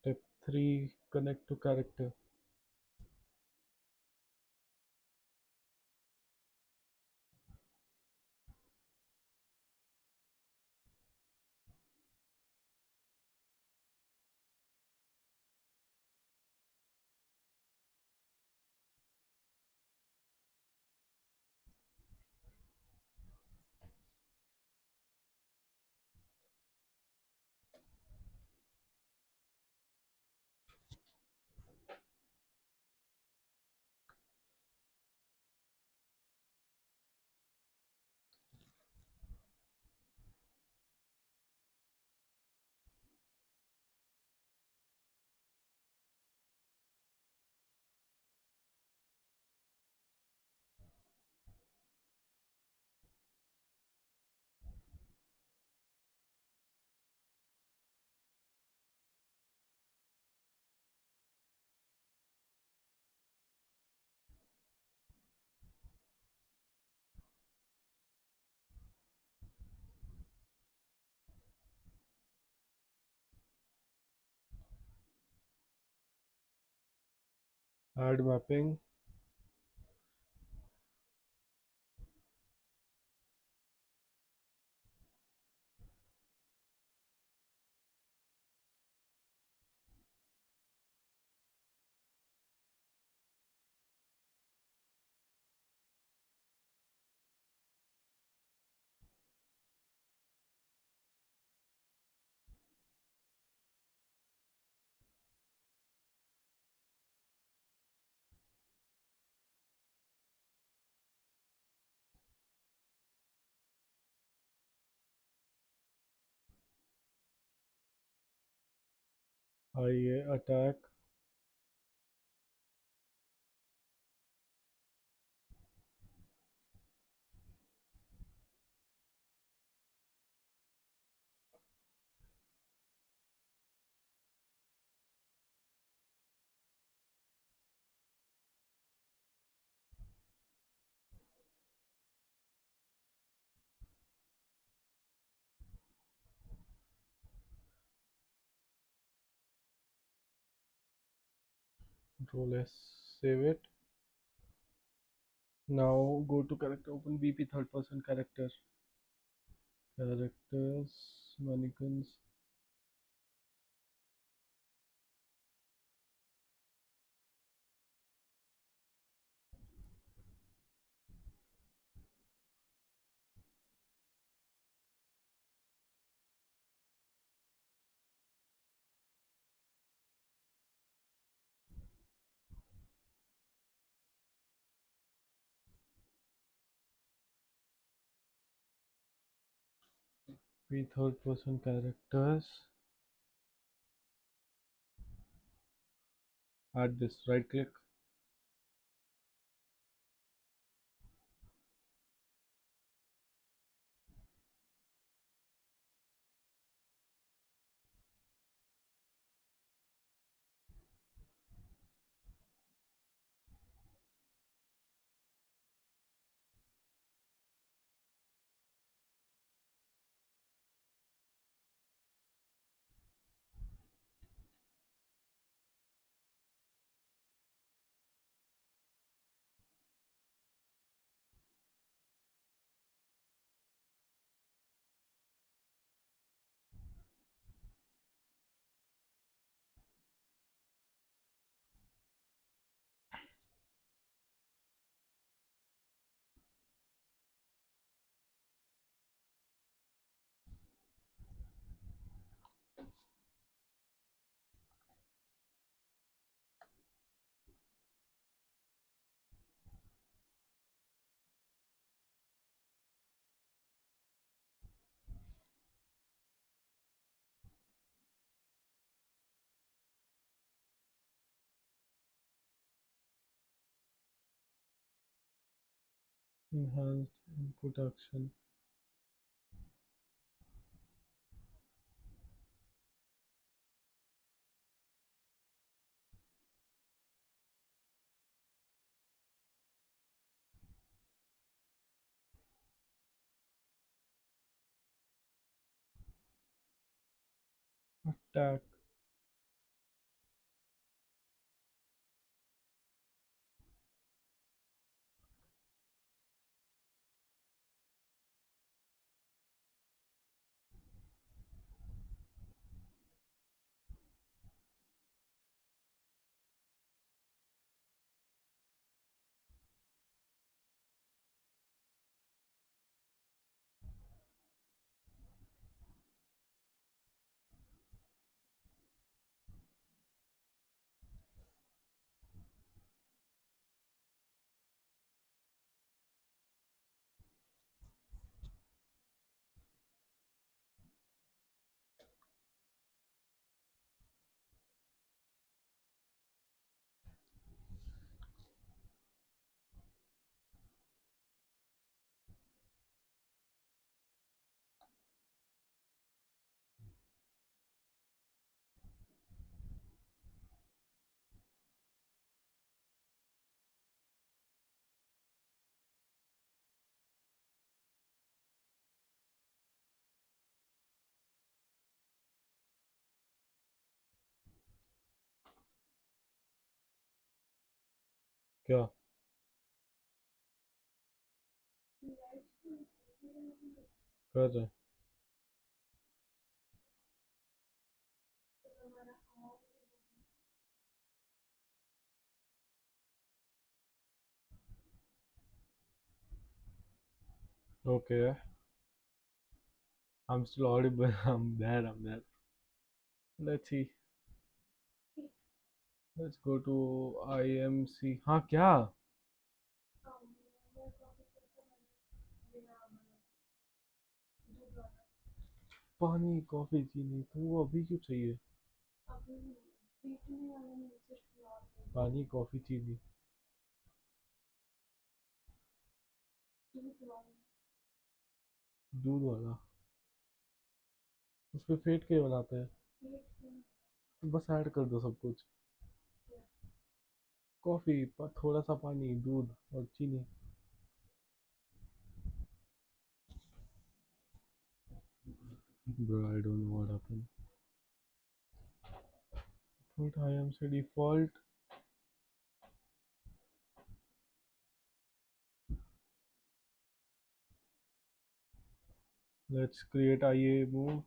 J: Step 3, connect to character. Add mapping. IA attack. Control S, save it. Now go to character, open BP third person character. Characters, mannequins. P third person characters. Add this, right click. Enhanced input action. Attack. क्या? कर रहे? Okay. I'm still audible. I'm there. I'm there. Let's see. Let's go to IMC. हाँ क्या? पानी coffee चीनी तो वो अभी क्यों चाहिए? पानी कॉफी चीनी दूध वाला उस पे फेंट के बनाते हैं तो बस ऐड कर दो सब कुछ कॉफी थोड़ा सा पानी दूध और चीनी bro I don't know what happened put IMC default let's create IA move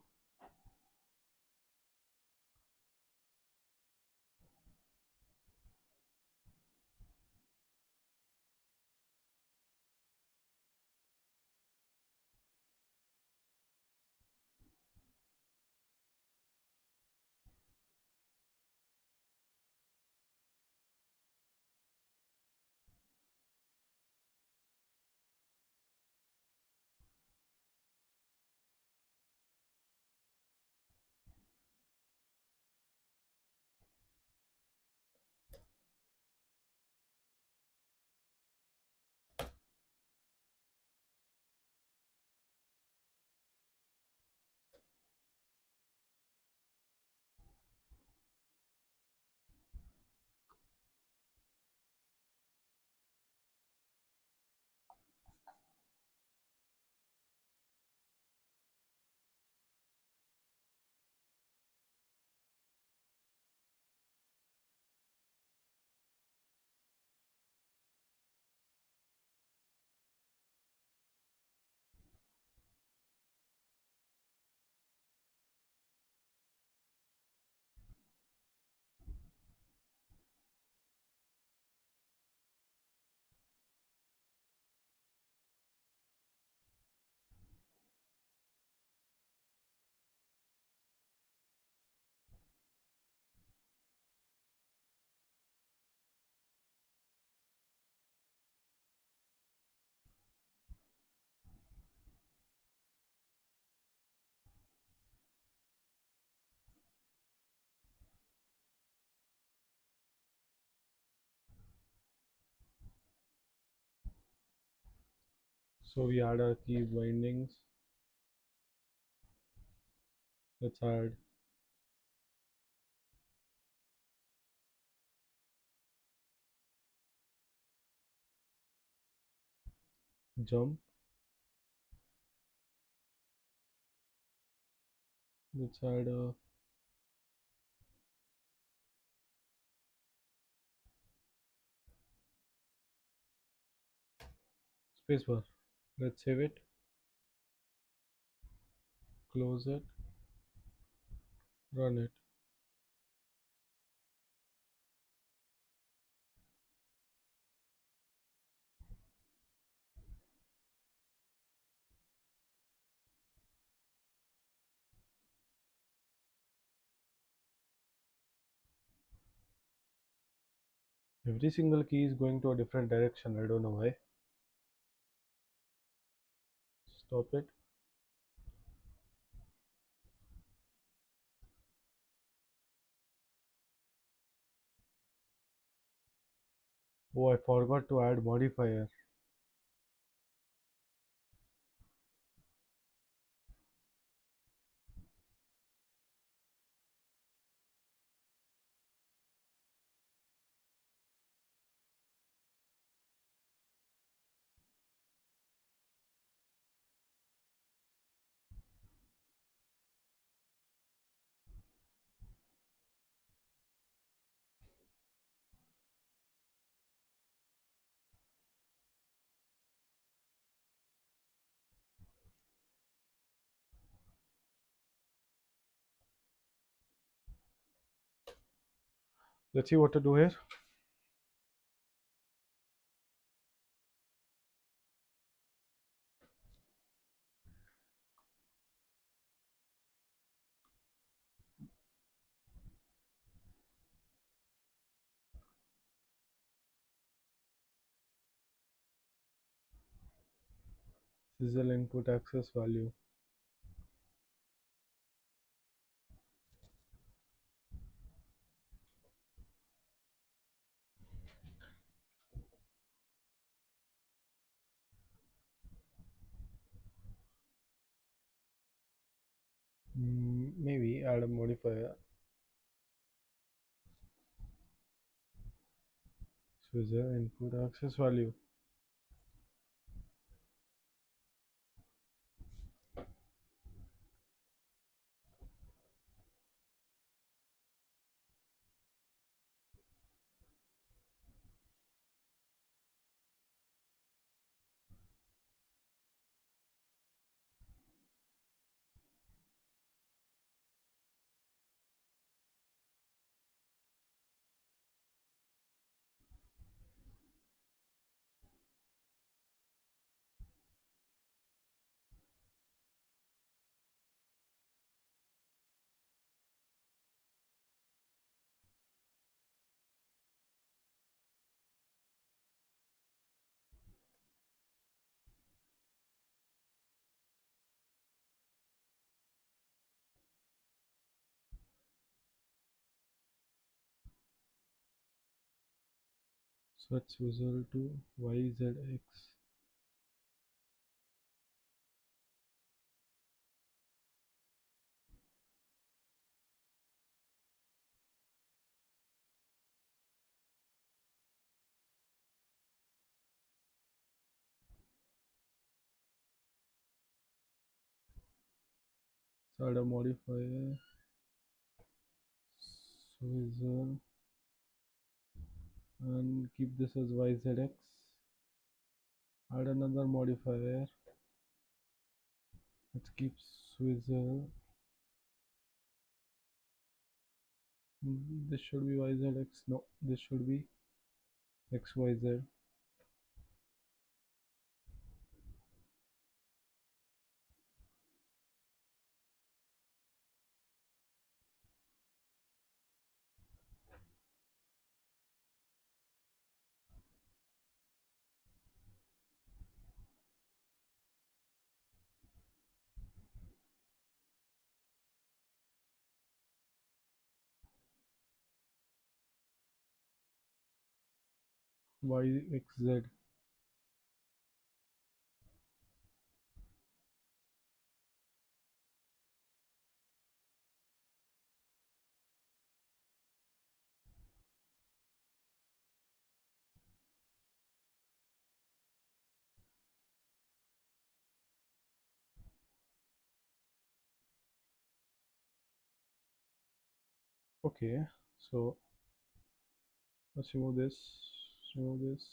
J: So we add our key bindings. Let's add jump. Let's add a spacebar. Let's save it, close it, run it. Every single key is going to a different direction. I don't know why. Stop it. Oh, I forgot to add modifier. Let's see what to do here. Sizzle input access value. Maybe add a modifier. Sizzle input access value. Set swizzle to YZX. So add a modifier. Swizzle and keep this as YZX. Add another modifier. Let's keep swizzle. This should be YZX. No, this should be XYZ. YXZ. Okay, so let's remove this, remove this,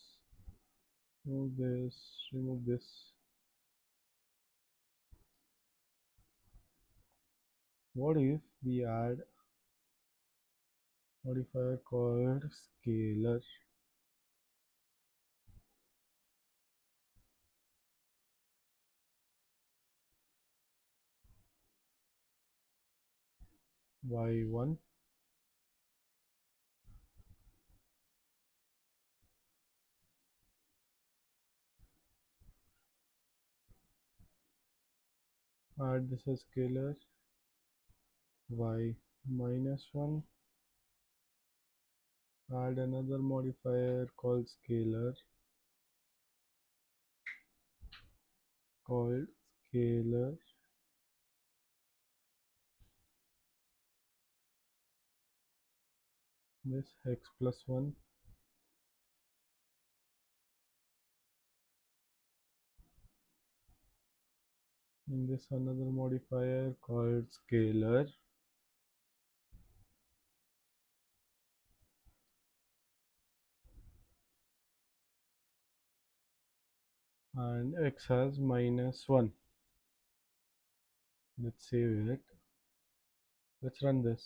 J: remove this, remove this. What if we add modifier called scalar? Y1 add this as scalar, y minus 1, add another modifier called scalar, called scalar, this x plus 1, in this another modifier called scalar, and x has minus 1. Let's save it. Let's run this.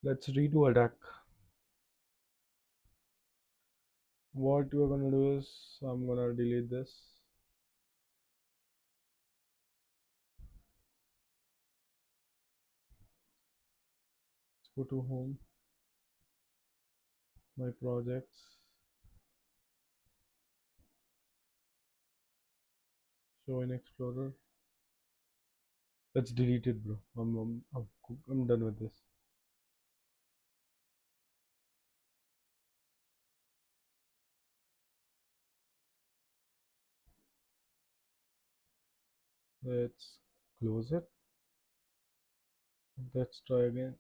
J: Let's redo attack. What we're gonna do is I'm gonna delete this. Let's go to home, my projects, show in Explorer. Let's delete it, bro. I'm done with this. Let's close it. Let's try again.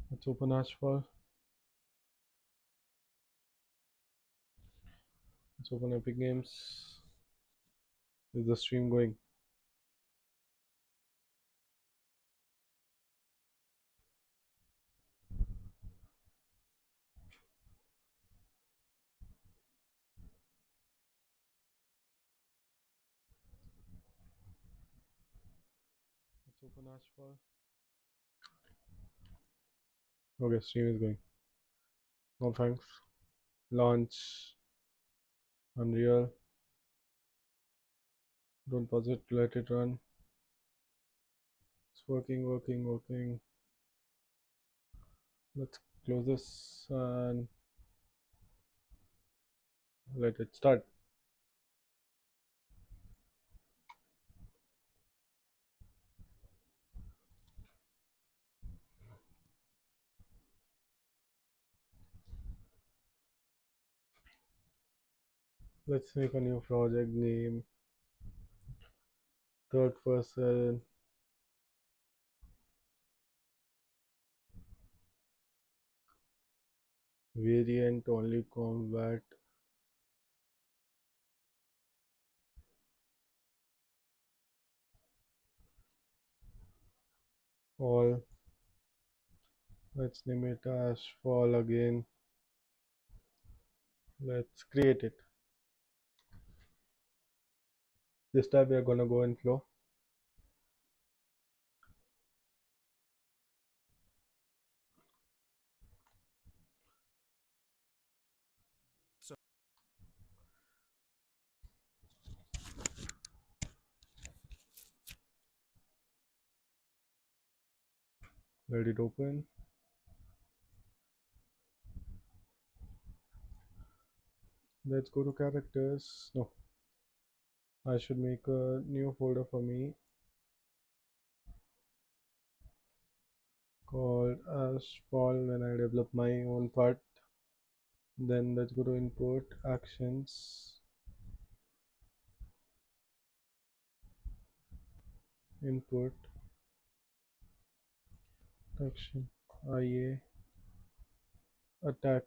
J: Let's open Asphalt. Let's open Epic Games. Is the stream going? Let's open Asphalt. Okay, stream is going. No thanks. Launch Unreal. Don't pause it, let it run. It's working, working, working. Let's close this and let it start. Let's make a new project name. Third person. Variant only combat. All. Let's name it as fall again. Let's create it. This time we are gonna go in flow. Let it open. Let's go to characters. No, I should make a new folder for me called as fall when I develop my own part. Then let's go to input actions, input action IA attack.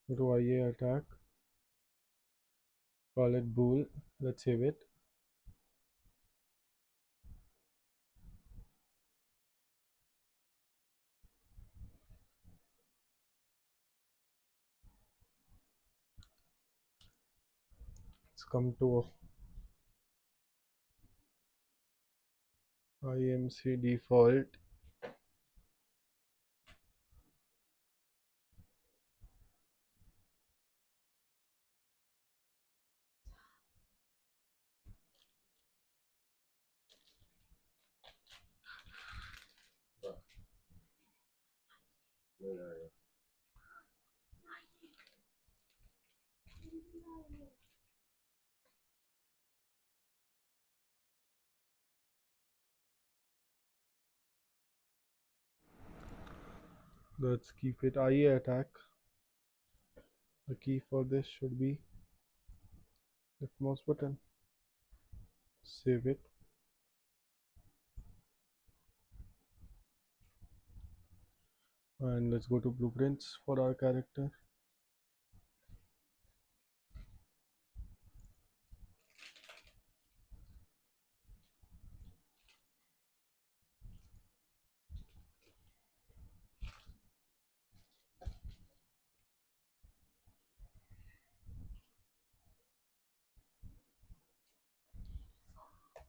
J: Go to IA attack, call it bool. Let's save it. Let's come to IMC default. Let's keep it IA attack. The key for this should be left mouse button. Save it. And let's go to blueprints for our character.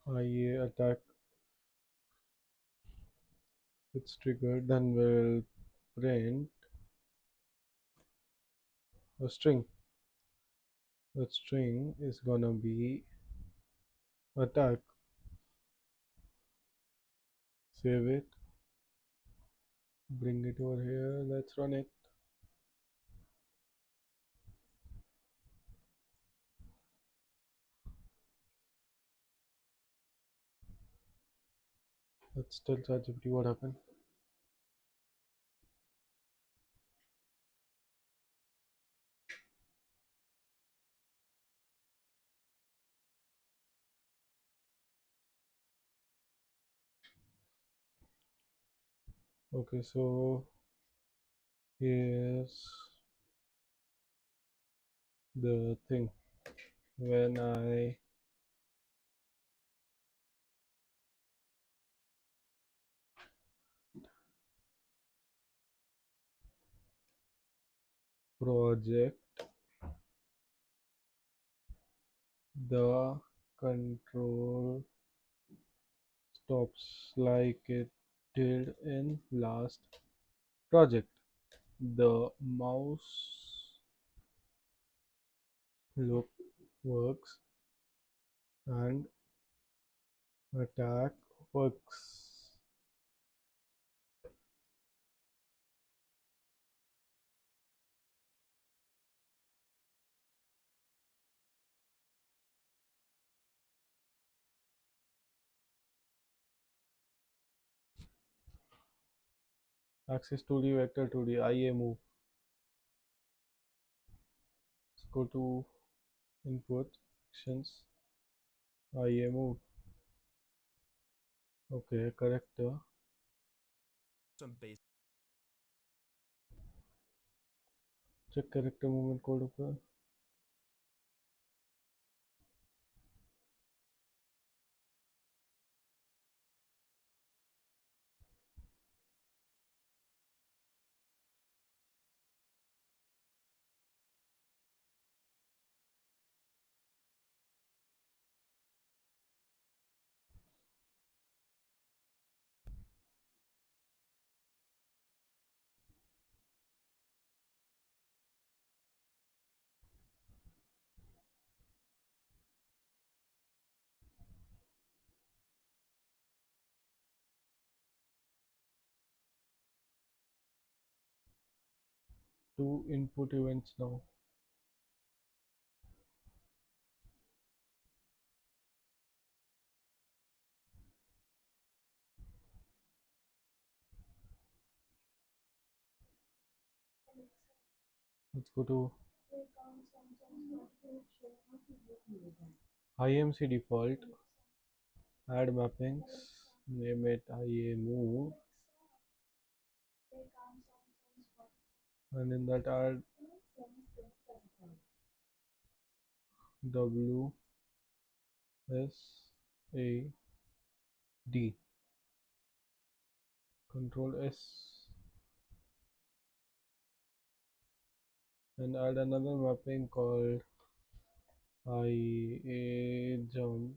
J: IA attack. It's triggered, then we'll print a string. The string is gonna be attack. Save it. Bring it over here. Let's run it. Let's tell ChatGPT what happened. Okay, so here's the thing. When I project, the control stops like it did in last project. The mouse look works and attack works. Axis 2D, vector 2D, IA move. Let's go to input actions, IA move. Okay, character.
I: Some base.
J: Check character movement code ऊपर. to input events now. Let's go to IMC default, add mappings, name it IA move, and in that add W S A D, Control S, and add another mapping called IA jump,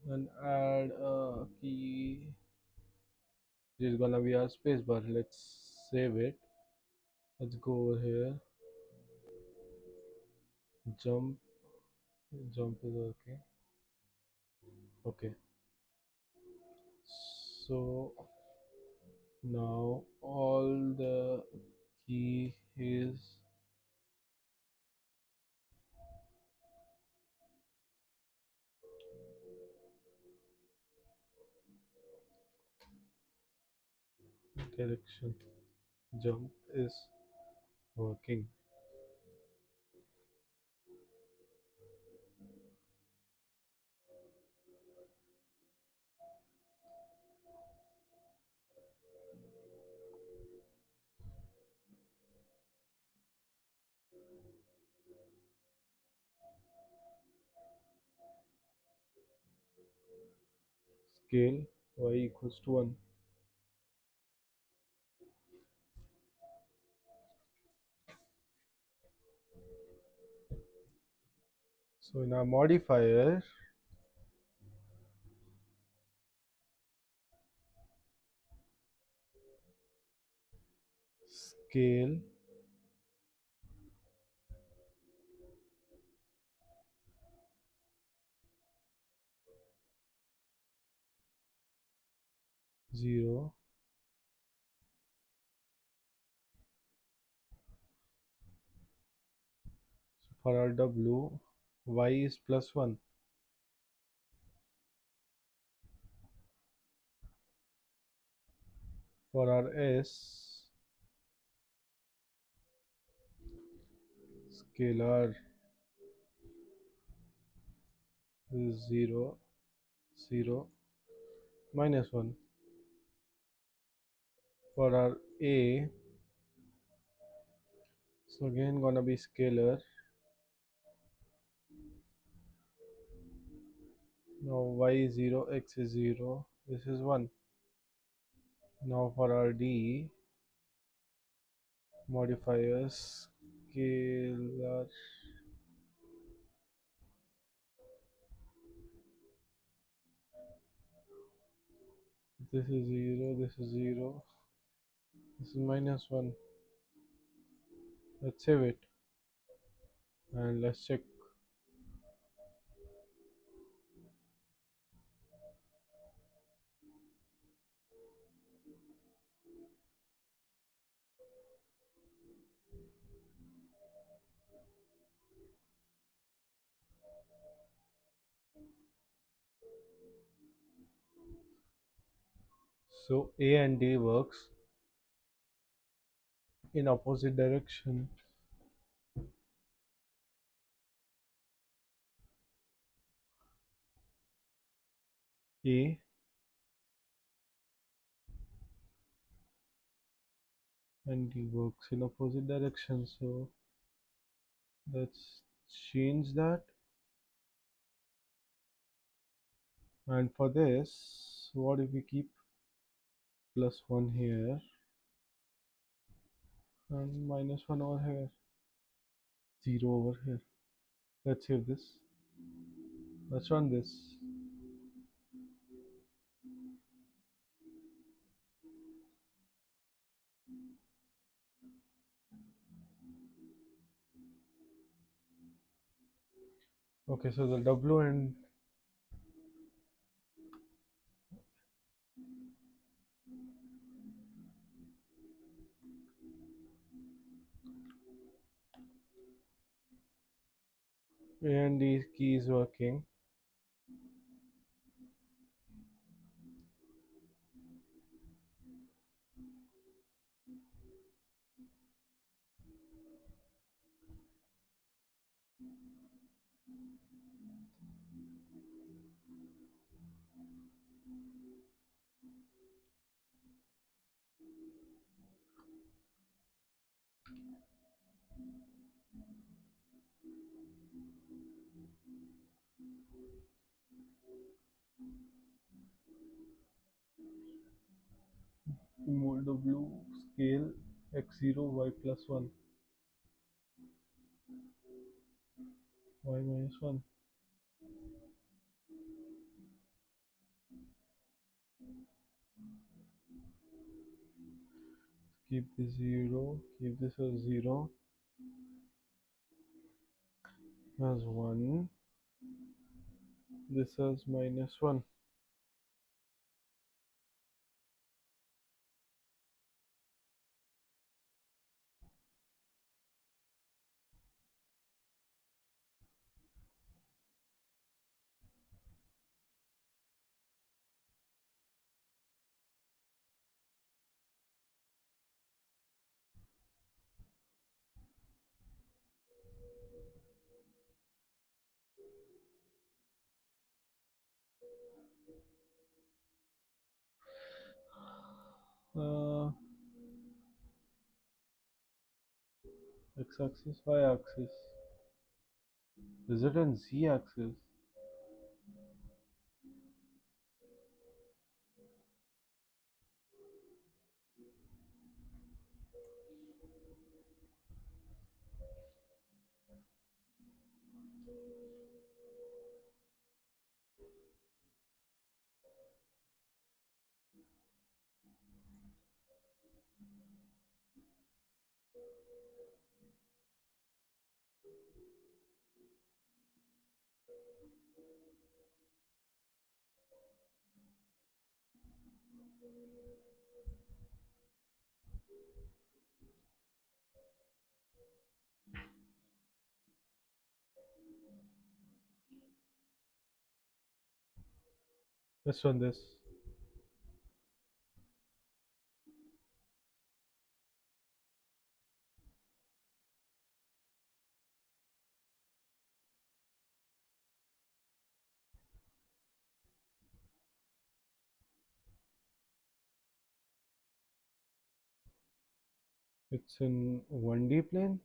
J: and add a key which is gonna be our spacebar. Let's save it. Let's go over here. Jump is working. Okay, so now all the key is direction. Jump is working. Scale y equals to 1. So in our modifier, scale zero. So for our W, y is plus 1. For our S, scalar is 0, 0, minus 1. For our A, so again gonna be scalar. Now y is 0, x is 0, this is 1. Now for our D, modifiers, scalar, this is 0, this is 0, this is minus 1. Let's save it and let's check. So A and D works in opposite direction. A and D works in opposite direction. So let's change that. And for this, what if we keep plus 1 here and minus 1 over here, 0 over here. Let's save this. Let's run this. Okay, so the W and A and D key is working. Mold the blue scale x0 y plus 1 y minus 1. Keep this 0, keep this as 0 as 1, this as minus 1. X-axis, y-axis. Is it in z-axis? Let's run this. It's in 1D plane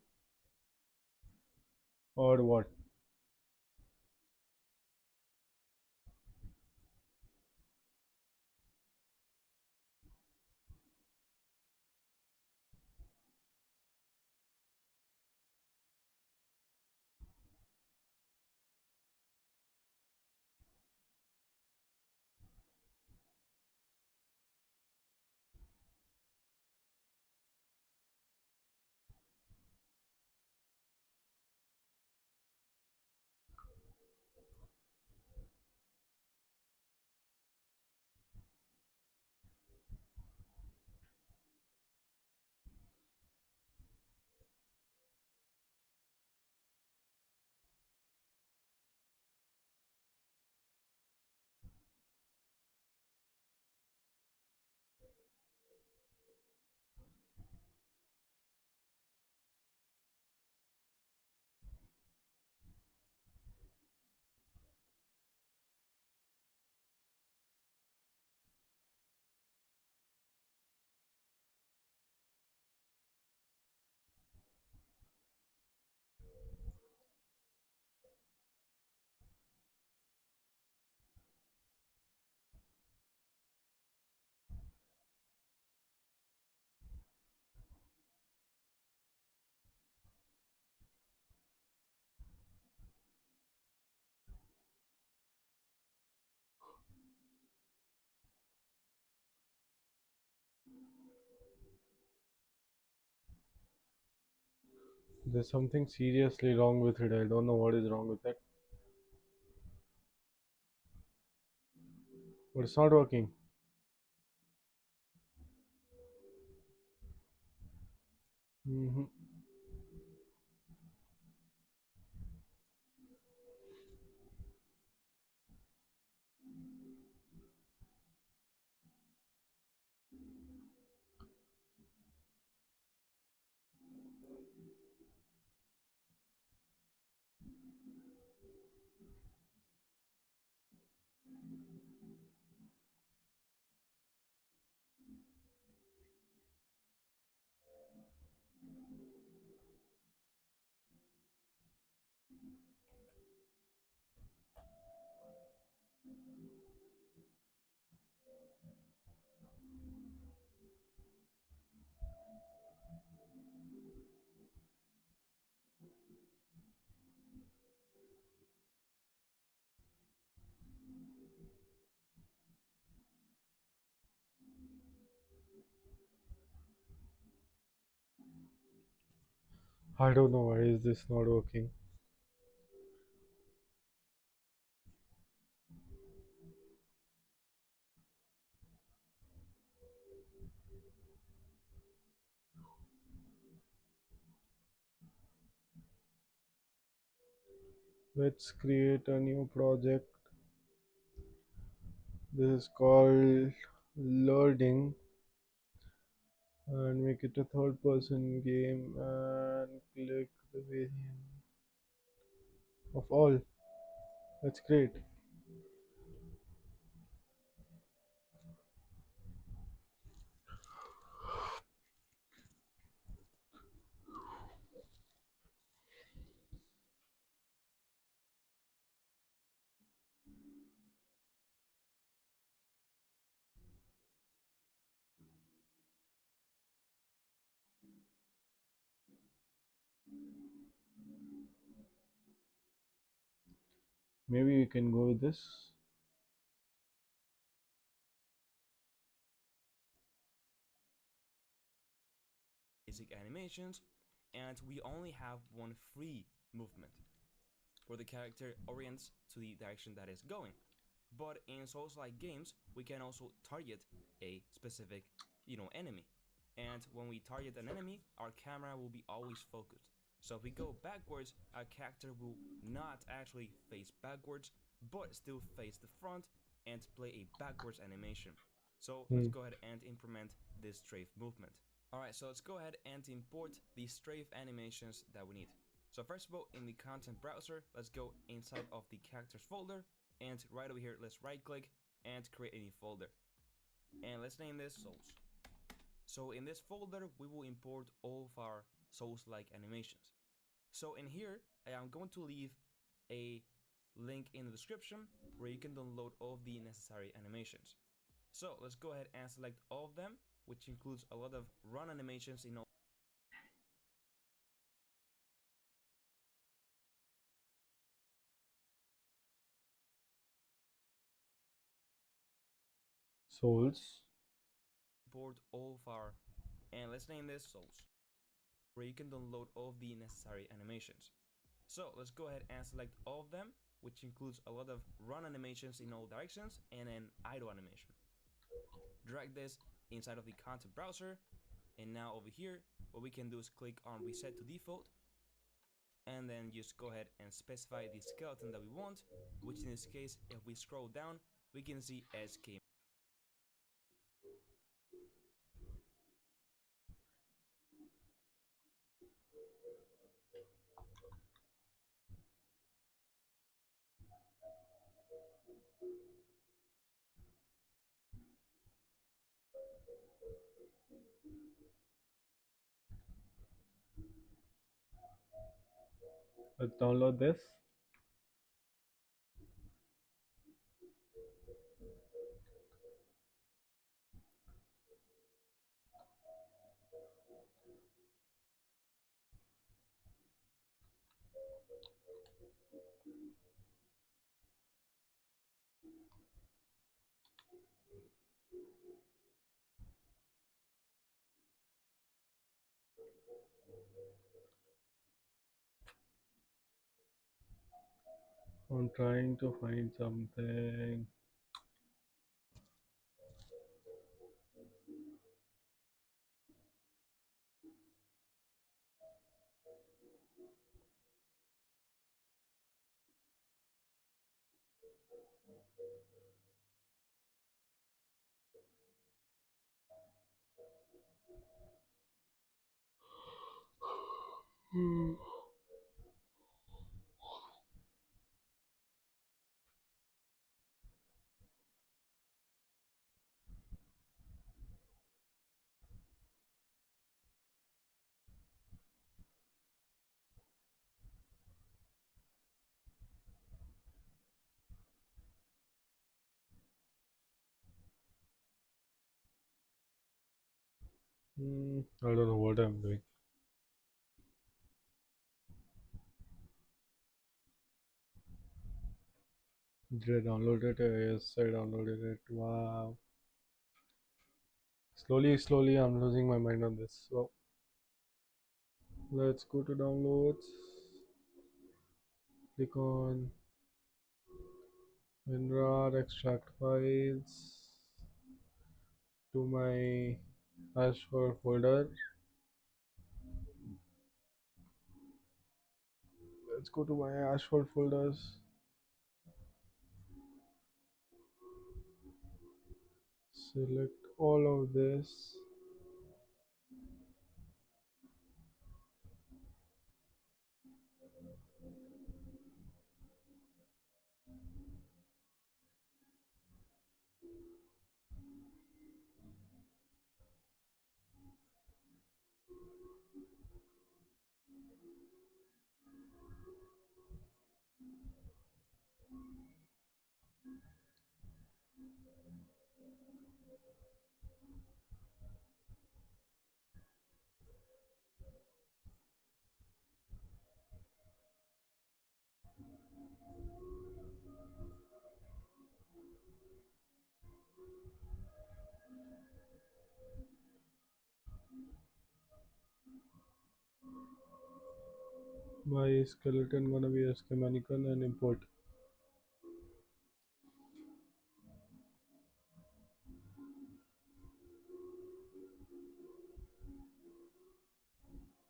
J: or what? There's something seriously wrong with it. I don't know what is wrong with it. But it's not working. I don't know why is this not working. Let's create a new project. This is called Learning and make it a third person game and click the variant of all. That's great. Maybe we can go with this.
G: Basic animations, and we only have one free movement where the character orients to the direction that is going. But in Souls-like games, we can also target a specific, enemy. And when we target an enemy, our camera will be always focused. So if we go backwards, our character will not actually face backwards, but still face the front and play a backwards animation. So let's go ahead and implement this strafe movement. Alright, so let's go ahead and import the strafe animations that we need. So first of all, in the content browser, let's go inside of the characters folder, and right over here, let's right click and create a new folder. And let's name this Souls. So in this folder, we will import all of our Souls-like animations. So in here, I am going to leave a link in the description where you can download all of the necessary animations. So let's go ahead and select all of them, which includes a lot of run animations in all.
J: Souls.
G: Import all of our, and let's name this Souls, where you can download all of the necessary animations. So let's go ahead and select all of them, which includes a lot of run animations in all directions and an idle animation. Drag this inside of the content browser, and now over here, what we can do is click on reset to default, and then just go ahead and specify the skeleton that we want, which in this case, if we scroll down, we can see SK.
J: Let's download this. I'm trying to find something. I don't know what I'm doing. Did I download it? Yes, I downloaded it. Wow. Slowly, I'm losing my mind on this. So Let's go to downloads. Click on WinRAR, extract files to my Ashford folder. Let's go to my Ashford folders. Select all of this. My skeleton gonna be a schematicon and import.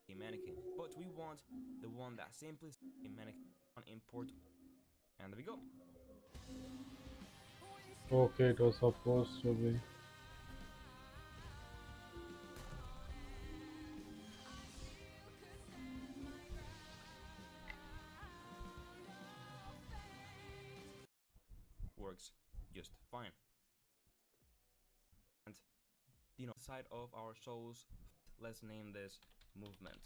G: A mannequin, but we want the one that simply a mannequin on import, and there we go.
J: Okay, it was supposed to be.
G: Works just fine. And side of our souls, let's name this movement.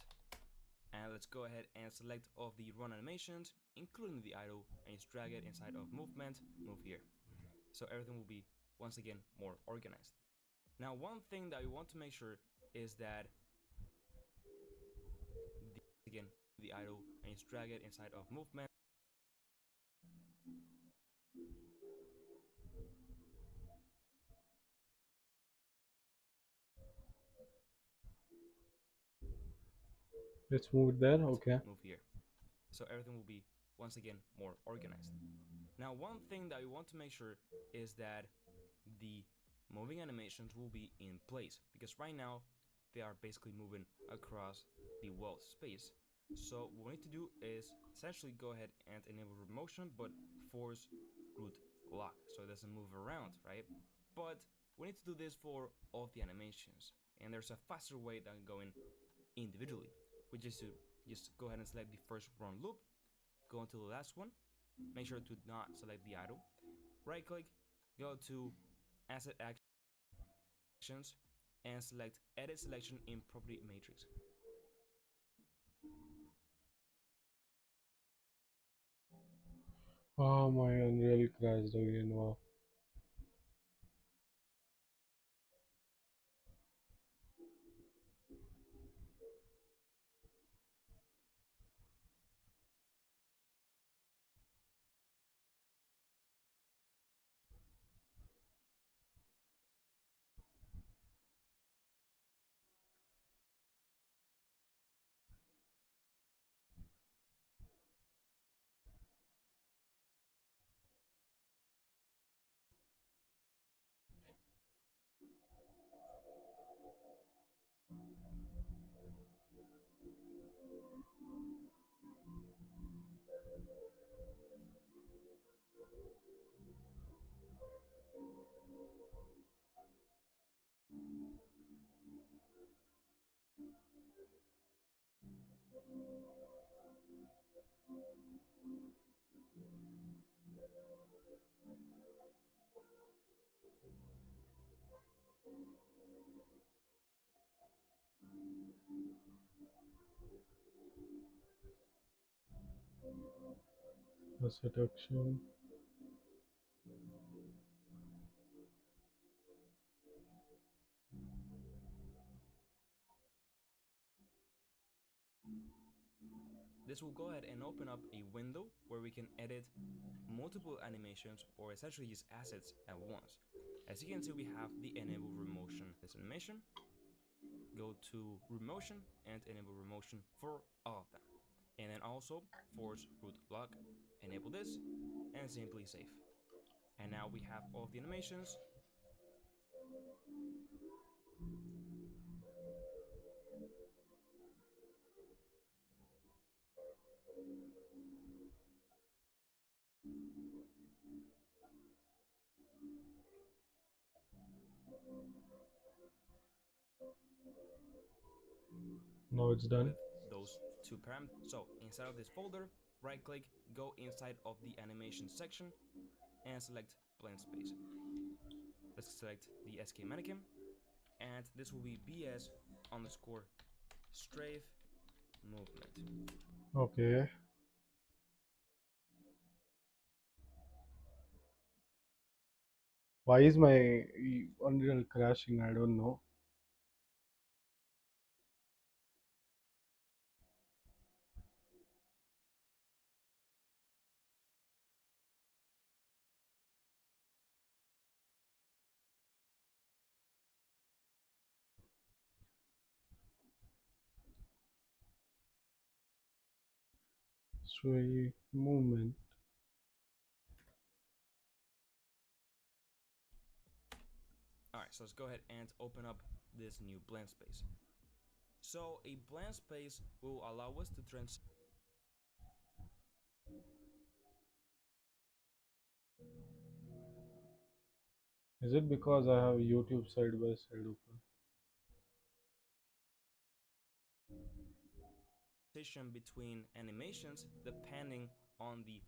G: And let's go ahead and select all the run animations, including the idle, and just drag it inside of movement, move here. So everything will be, once again, more organized. Now, one thing that we want to make sure is that the idle, and just drag it inside of movement.
J: Let's move it there. Okay.
G: Move here. So everything will be, once again, more organized. Now, one thing that we want to make sure is that the moving animations will be in place, because right now they are basically moving across the wall space. So what we need to do is essentially go ahead and enable motion, but force root lock so it doesn't move around, right? But we need to do this for all of the animations, and there's a faster way than going individually, which is to just go ahead and select the first run loop, go into the last one, make sure to not select the idle, right click, go to asset actions, and select edit selection in property matrix.
J: Oh, my Unreal crashed again. Wow. Asset action.
G: This will go ahead and open up a window where we can edit multiple animations, or essentially just assets at once. As you can see, we have the enable motion this animation, go to root motion and enable root motion for all of them. And then also force root lock, enable this, and simply save. And now we have all of the animations.
J: Now it's done.
G: With those two parameters. So inside of this folder, right click, go inside of the animation section and select blend spacing. Let's select the SK mannequin, and this will be BS underscore strafe movement.
J: Okay. Why is my Unreal crashing? I don't know. Sway movement.
G: Alright, so let's go ahead and open up this new blend space. So a blend space will allow us to transition.
J: Is it because I have YouTube side by side open?
G: Between animations depending on the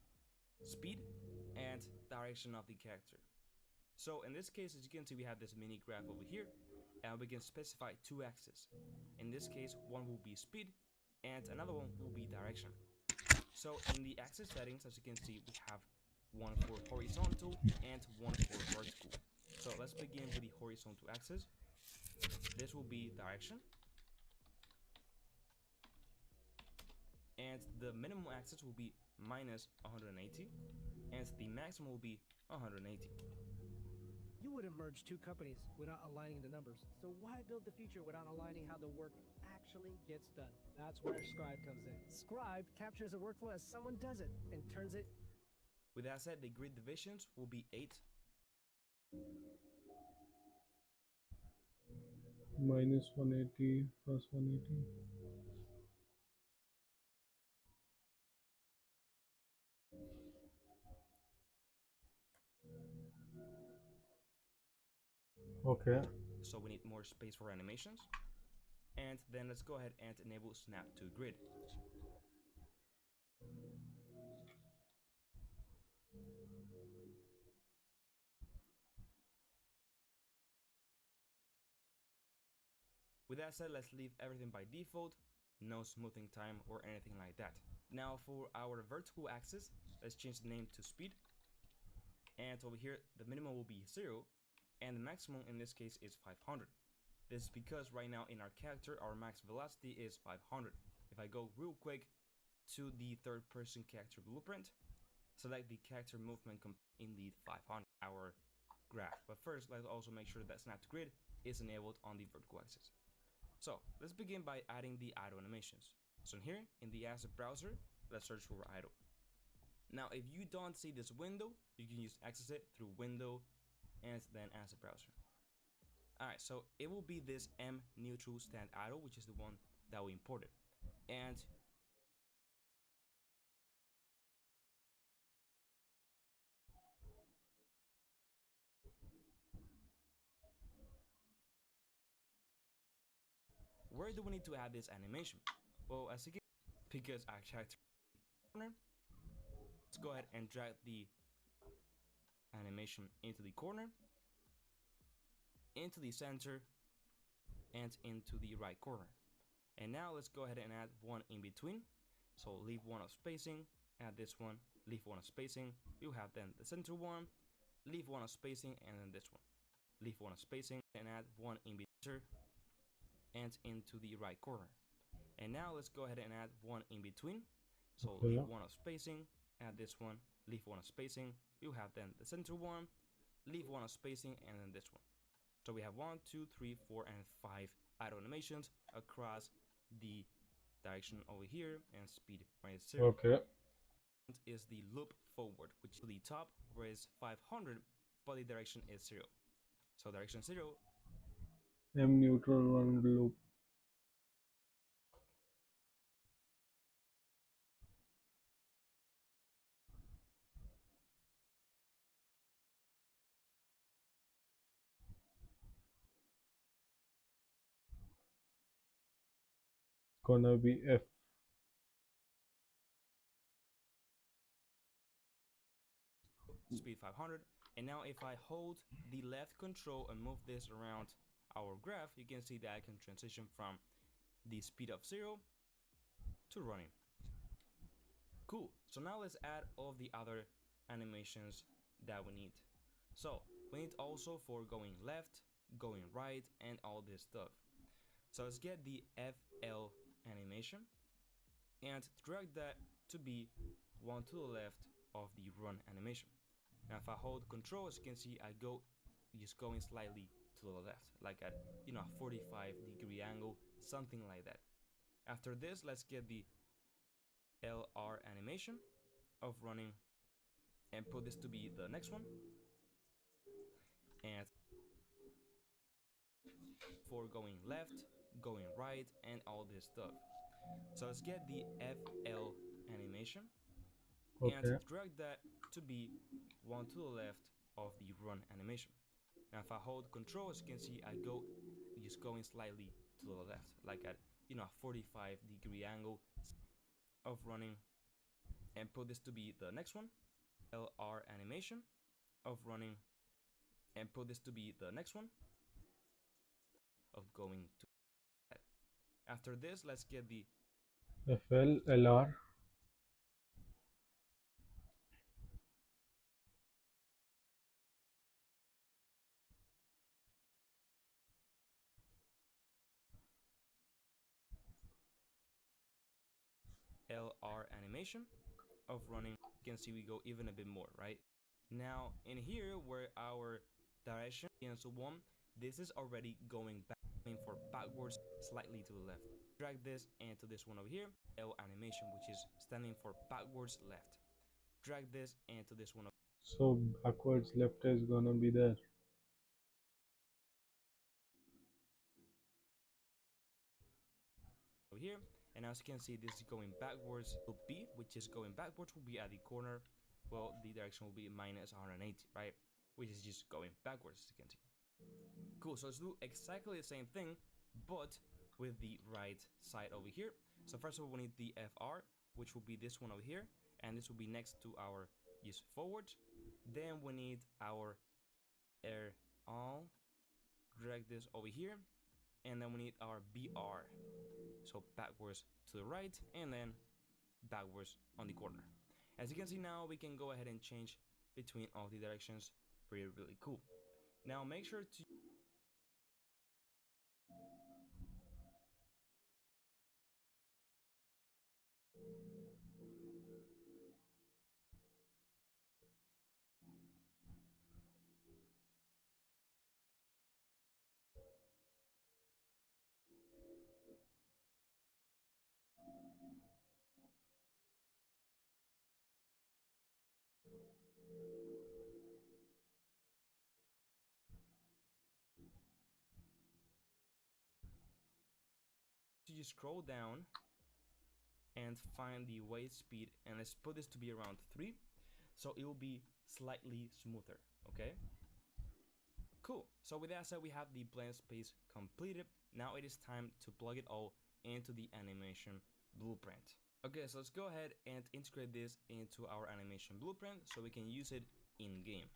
G: speed and direction of the character. So in this case, as you can see, we have this mini graph over here, and we can specify two axes. In this case, one will be speed and another one will be direction. So in the axis settings, as you can see, we have one for horizontal and one for vertical. So let's begin with the horizontal axis. This will be direction, and the minimum axis will be minus 180, and the maximum will be 180.
U: You wouldn't merge two companies without aligning the numbers. So why build the future without aligning how the work actually gets done? That's where Scribe comes in. Scribe captures the workflow as someone does it and turns it.
G: With that said, the grid divisions will be 8.
J: Minus 180 plus 180. Okay.
G: So we need more space for animations. And then let's go ahead and enable snap to grid. With that said, let's leave everything by default, no smoothing time or anything like that. Now for our vertical axis, let's change the name to speed. And over here, the minimum will be 0, and the maximum in this case is 500. This is because right now in our character, our max velocity is 500. If I go real quick to the third person character blueprint, select the character movement in the 500, our graph. But first, let's also make sure that snap to grid is enabled on the vertical axis. So let's begin by adding the idle animations. So in here, in the asset browser, let's search for idle. Now, if you don't see this window, you can just access it through window and then asset browser. Alright, so it will be this M neutral stand idle, which is the one that we imported. And where do we need to add this animation? Well, as you can, because our character corner, let's go ahead and drag the animation into the corner, into the center, and into the right corner. And now let's go ahead and add one in between. So leave one of spacing, add this one, leave one of spacing. You have then the center one, leave one of spacing, and then this one. Leave one of spacing and add one in between and into the right corner. And now let's go ahead and add one in between. So
J: Okay.
G: leave one of spacing, add this one, leave one of spacing. You have then the center one, leave one of spacing, and then this one. So we have 1, 2, 3, 4, and 5 idle animations across the direction over here, and speed when it's 0.
J: Okay.
G: Is the loop forward, which is the top where it's 500, but the direction is 0. So direction 0.
J: M neutral run loop. Gonna be F.
G: Speed 500. And now if I hold the left control and move this around our graph, you can see that I can transition from the speed of 0 to running. Cool. So now let's add all the other animations that we need. So we need also for going left, going right, and all this stuff. So let's get the FL animation and drag that to be one to the left of the run animation. Now if I hold control, as you can see, I go just going slightly to the left, like at a 45-degree angle, something like that. After this, let's get the LR animation of running and put this to be the next one. And for going left, going right, and all this stuff. So let's get the FL animation and
J: Okay.
G: drag that to be one to the left of the run animation. Now if I hold control, as you can see, I go just going slightly to the left, like at a 45-degree angle of running, and put this to be the next one. LR animation of running, and put this to be the next one of going to that. After this, let's get the
J: FL LR.
G: LR animation of running. You can see we go even a bit more, right? Now in here where our direction and so on, this is already going back for backwards slightly to the left. Drag this into this one over here, L animation, which is standing for backwards left. Drag this into this one
J: So backwards left is gonna be there.
G: over here. And as you can see, this is going backwards. Will B, which is going backwards, will be at the corner. Well, the direction will be minus 180, right? Which is just going backwards, as you can see. Cool, so let's do exactly the same thing, but with the right side over here. So first of all, we need the FR, which will be this one over here, and this will be next to our use forward. Then we need our air all, drag this over here, and then we need our BR. So backwards to the right, and then backwards on the corner. As you can see now, we can go ahead and change between all the directions. Really cool. Now make sure to just scroll down and find the wave speed, and let's put this to be around 3, so it will be slightly smoother. Okay, cool. So with that said, we have the blend space completed. Now it is time to plug it all into the animation blueprint. Okay, so let's go ahead and integrate this into our animation blueprint so we can use it in game.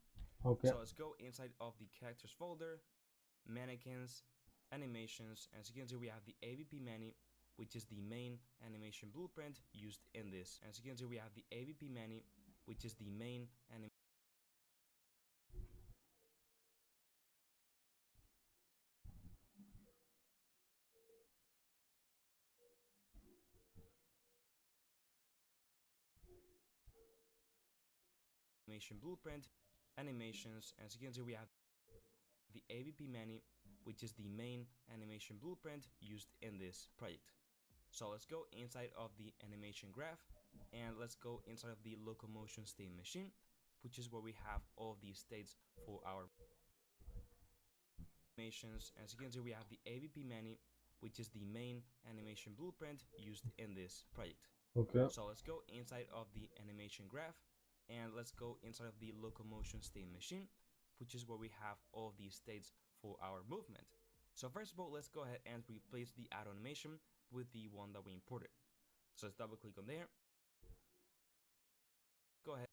J: Okay.
G: So let's go inside of the characters folder, mannequins, animations. As you can see, we have the AVP Mani, which is the main animation blueprint used in this. As you can see, we have the AVP Mani, which is the main animation blueprint, animations. As you can see, we have the AVP Mani, which is the main animation blueprint used in this project. So let's go inside of the animation graph, and let's go inside of the locomotion state machine, which is where we have all the states for our animations. As you can see, we have the AVP many, which is the main animation blueprint used in this project.
J: Okay.
G: So let's go inside of the animation graph, and let's go inside of the locomotion state machine, which is where we have all the states for our movement. So first of all, let's go ahead and replace the add animation with the one that we imported. So let's double click on there. Go ahead,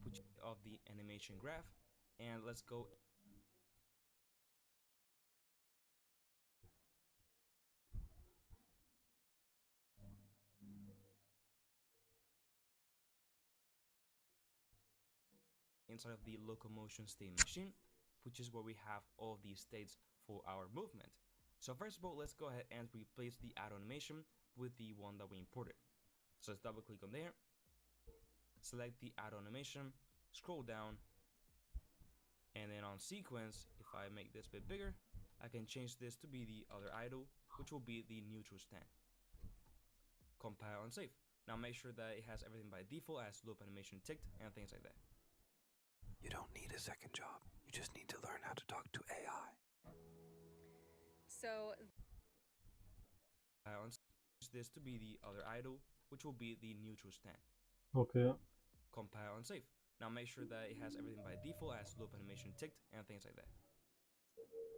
G: which of the animation graph, and let's go inside of the locomotion state machine, which is where we have all the states for our movement. So first of all, let's go ahead and replace the add animation with the one that we imported. So let's double click on there, select the add animation, scroll down, and then on sequence, if I make this a bit bigger, I can change this to be the other idle, which will be the neutral stand. Compile and save. Now make sure that it has everything by default as loop animation ticked and things like that.
B: You don't need a second job. You just need to learn how to talk to AI.
G: So and change this to be the other idle, which will be the neutral stand.
J: Okay.
G: Compile and save. Now make sure that it has everything by default as loop animation ticked and things like that.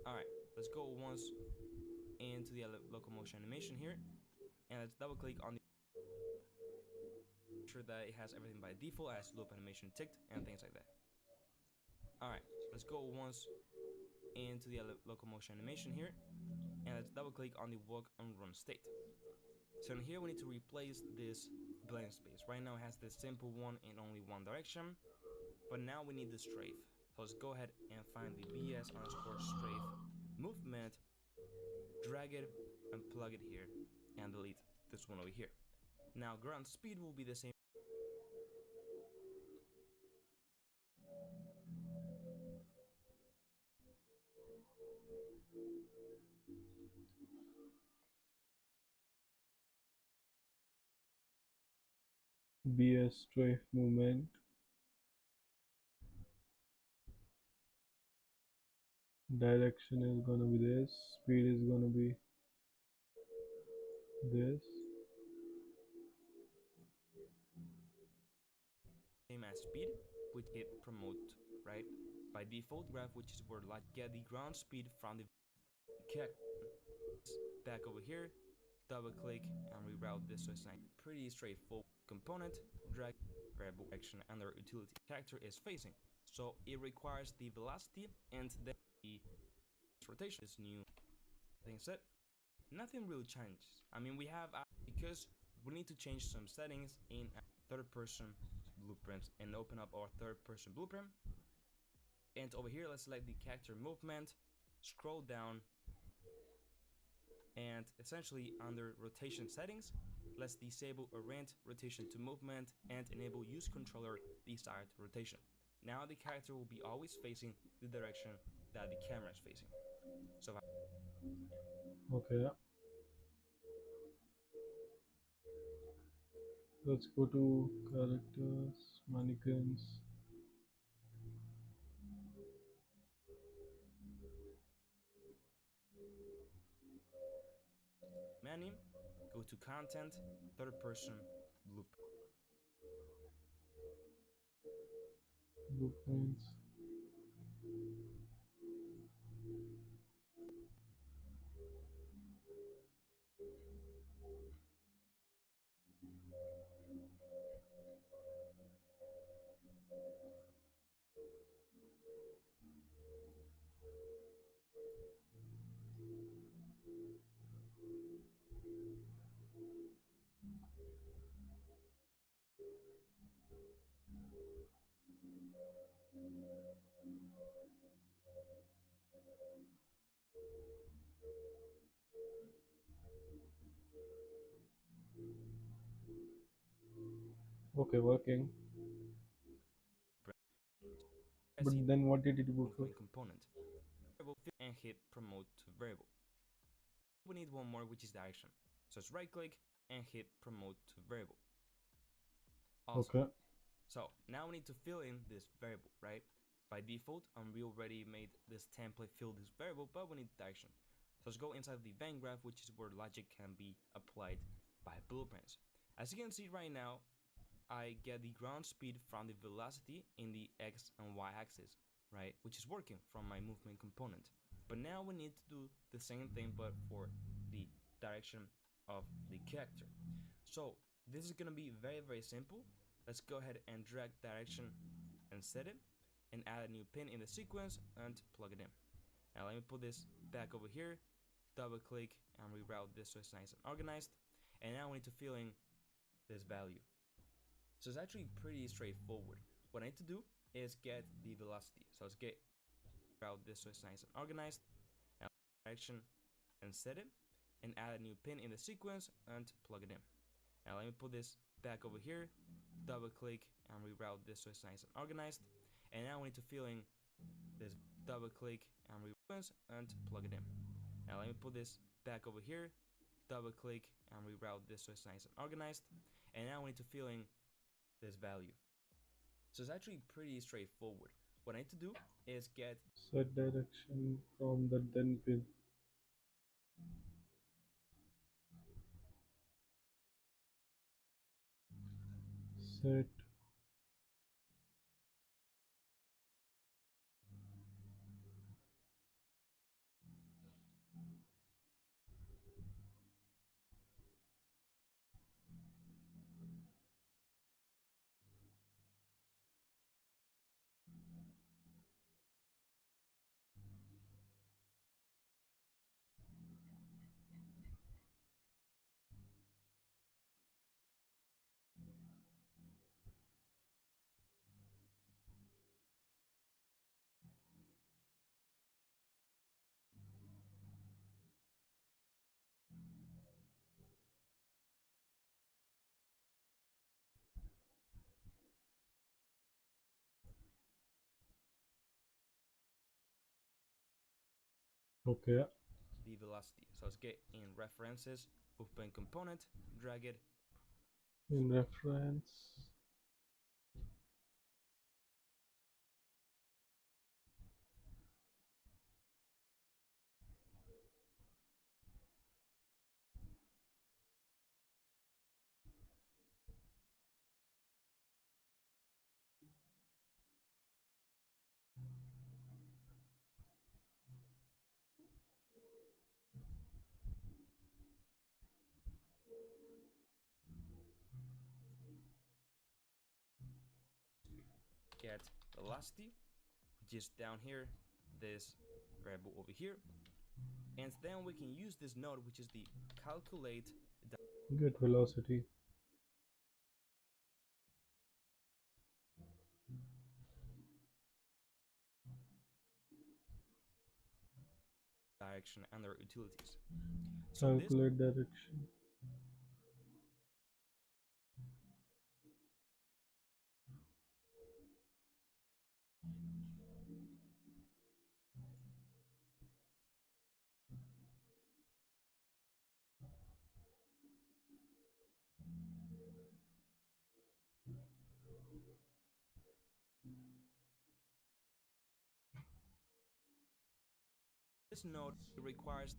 G: Alright, let's go once into the locomotion animation here, and let's double click on the sure that it has everything by default as loop animation ticked and things like that. Alright, let's go once into the locomotion animation here, and let's double click on the walk and run state. So in here we need to replace this blank space. Right now it has this simple one in only one direction, but now we need the strafe. So let's go ahead and find the bs underscore strafe movement, drag it and plug it here, and delete this one over here. Now ground speed will be the same.
J: BS strafe movement. Direction is gonna be this. Speed is gonna be this.
G: Same as speed, which hit promote, right? By default graph, which is where like get the ground speed from the back over here, double click and reroute this to a sign. Pretty straightforward component, drag variable action under utility. Character is facing, so it requires the velocity and then the rotation. This new thing set, nothing really changes. I mean, we have because we need to change some settings in third person blueprints and open up our third person blueprint. And over here, let's select the character movement, scroll down, and essentially under rotation settings, let's disable orient rotation to movement and enable use controller desired rotation. Now the character will be always facing the direction that the camera is facing. So
J: Okay. Let's go to characters, mannequins.
G: menu, go to content, third person,
J: Blueprints. Okay, working. But then what did it go for?
G: component. and hit promote to variable. We need one more, which is direction. So let's right click and hit promote to variable. Awesome.
J: Okay.
G: So now we need to fill in this variable, right? By default, we already made this template fill this variable, but we need direction. So let's go inside the event graph, which is where logic can be applied by blueprints. As you can see right now, I get the ground speed from the velocity in the X and Y axis, right? Which is working from my movement component. But now we need to do the same thing, but for the direction of the character. So this is gonna be very, very simple. Let's go ahead and drag direction and set it and add a new pin in the sequence and plug it in. Now let me put this back over here, double click and reroute this so it's nice and organized. And now we need to fill in this value. So it's actually pretty straightforward. What I need to do is get the velocity. So let's get route this so it's nice and organized. Now direction and set it and add a new pin in the sequence and plug it in. Now let me put this back over here, double click and reroute this so it's nice and organized. And now we need to fill in this, double click and reroute and plug it in. Now let me put this back over here, double click and reroute this so it's nice and organized. And now we need to fill in this value. So it's actually pretty straightforward. What I need to do is get
J: set direction from the then pin. Set okay.
G: the velocity. So let's get in references, movement component, drag it.
J: In reference.
G: Get velocity, which is down here, this variable over here. And then we can use this node, which is the calculate
J: Get velocity.
G: direction under utilities.
J: So calculate direction.
G: This node requires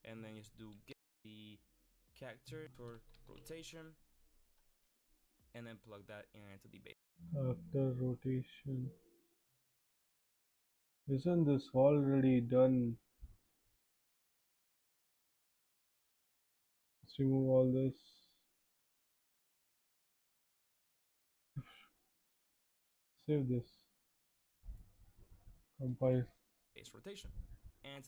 G: and then just do get the character for rotation and then plug that into the base.
J: After rotation. Isn't this already done? Let's remove all this. Save this. Compile.
G: Base rotation. And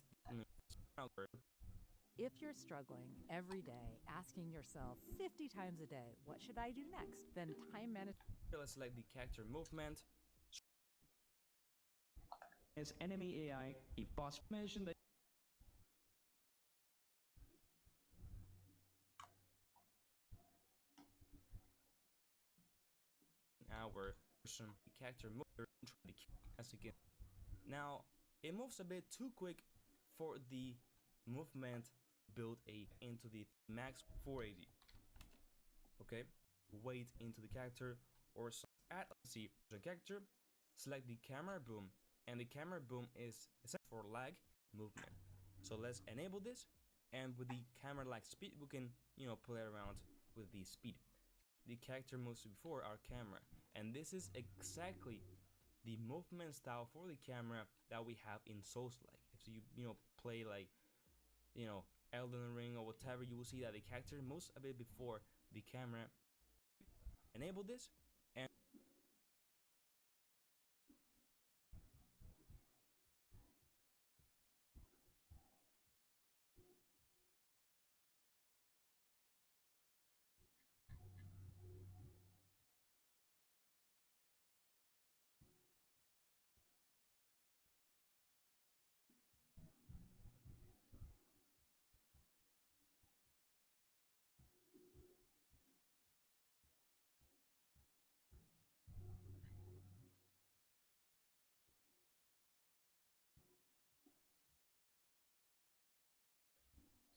F: if you're struggling every day, asking yourself 50 times a day, what should I do next? Then time management.
G: Let's select the character movement.
T: As enemy AI, a boss mentioned that
G: Our character movement as again. Now It moves a bit too quick for the movement build into the max 480. Okay, weight into the character or add see the character, select the camera boom, and the camera boom is essential for lag movement. So let's enable this, and with the camera lag speed we can play around with the speed. The character moves before our camera, and this is exactly the movement style for the camera that we have in Souls-like. If you play like Elden Ring or whatever, you will see that the character moves a bit before the camera. Enable this, and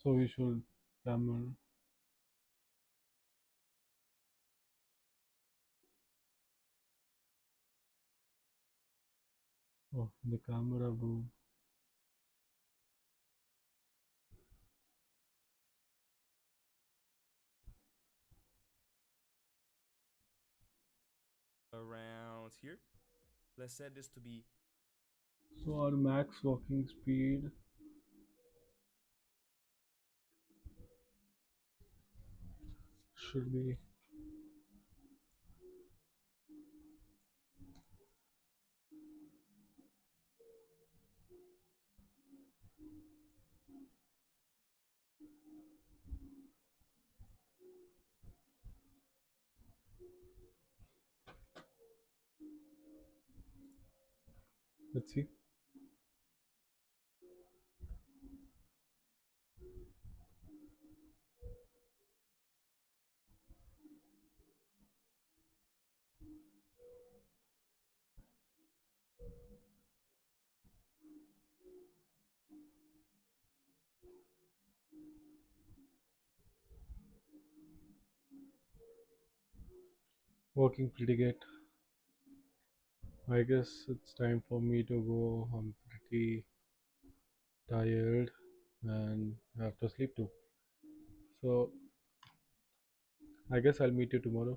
J: So we should camera. Oh, the camera boom.
G: around here, let's set this to be
J: So our max walking speed should be let's see. Working pretty good. I guess it's time for me to go. I'm pretty tired and I have to sleep too. So I guess I'll meet you tomorrow.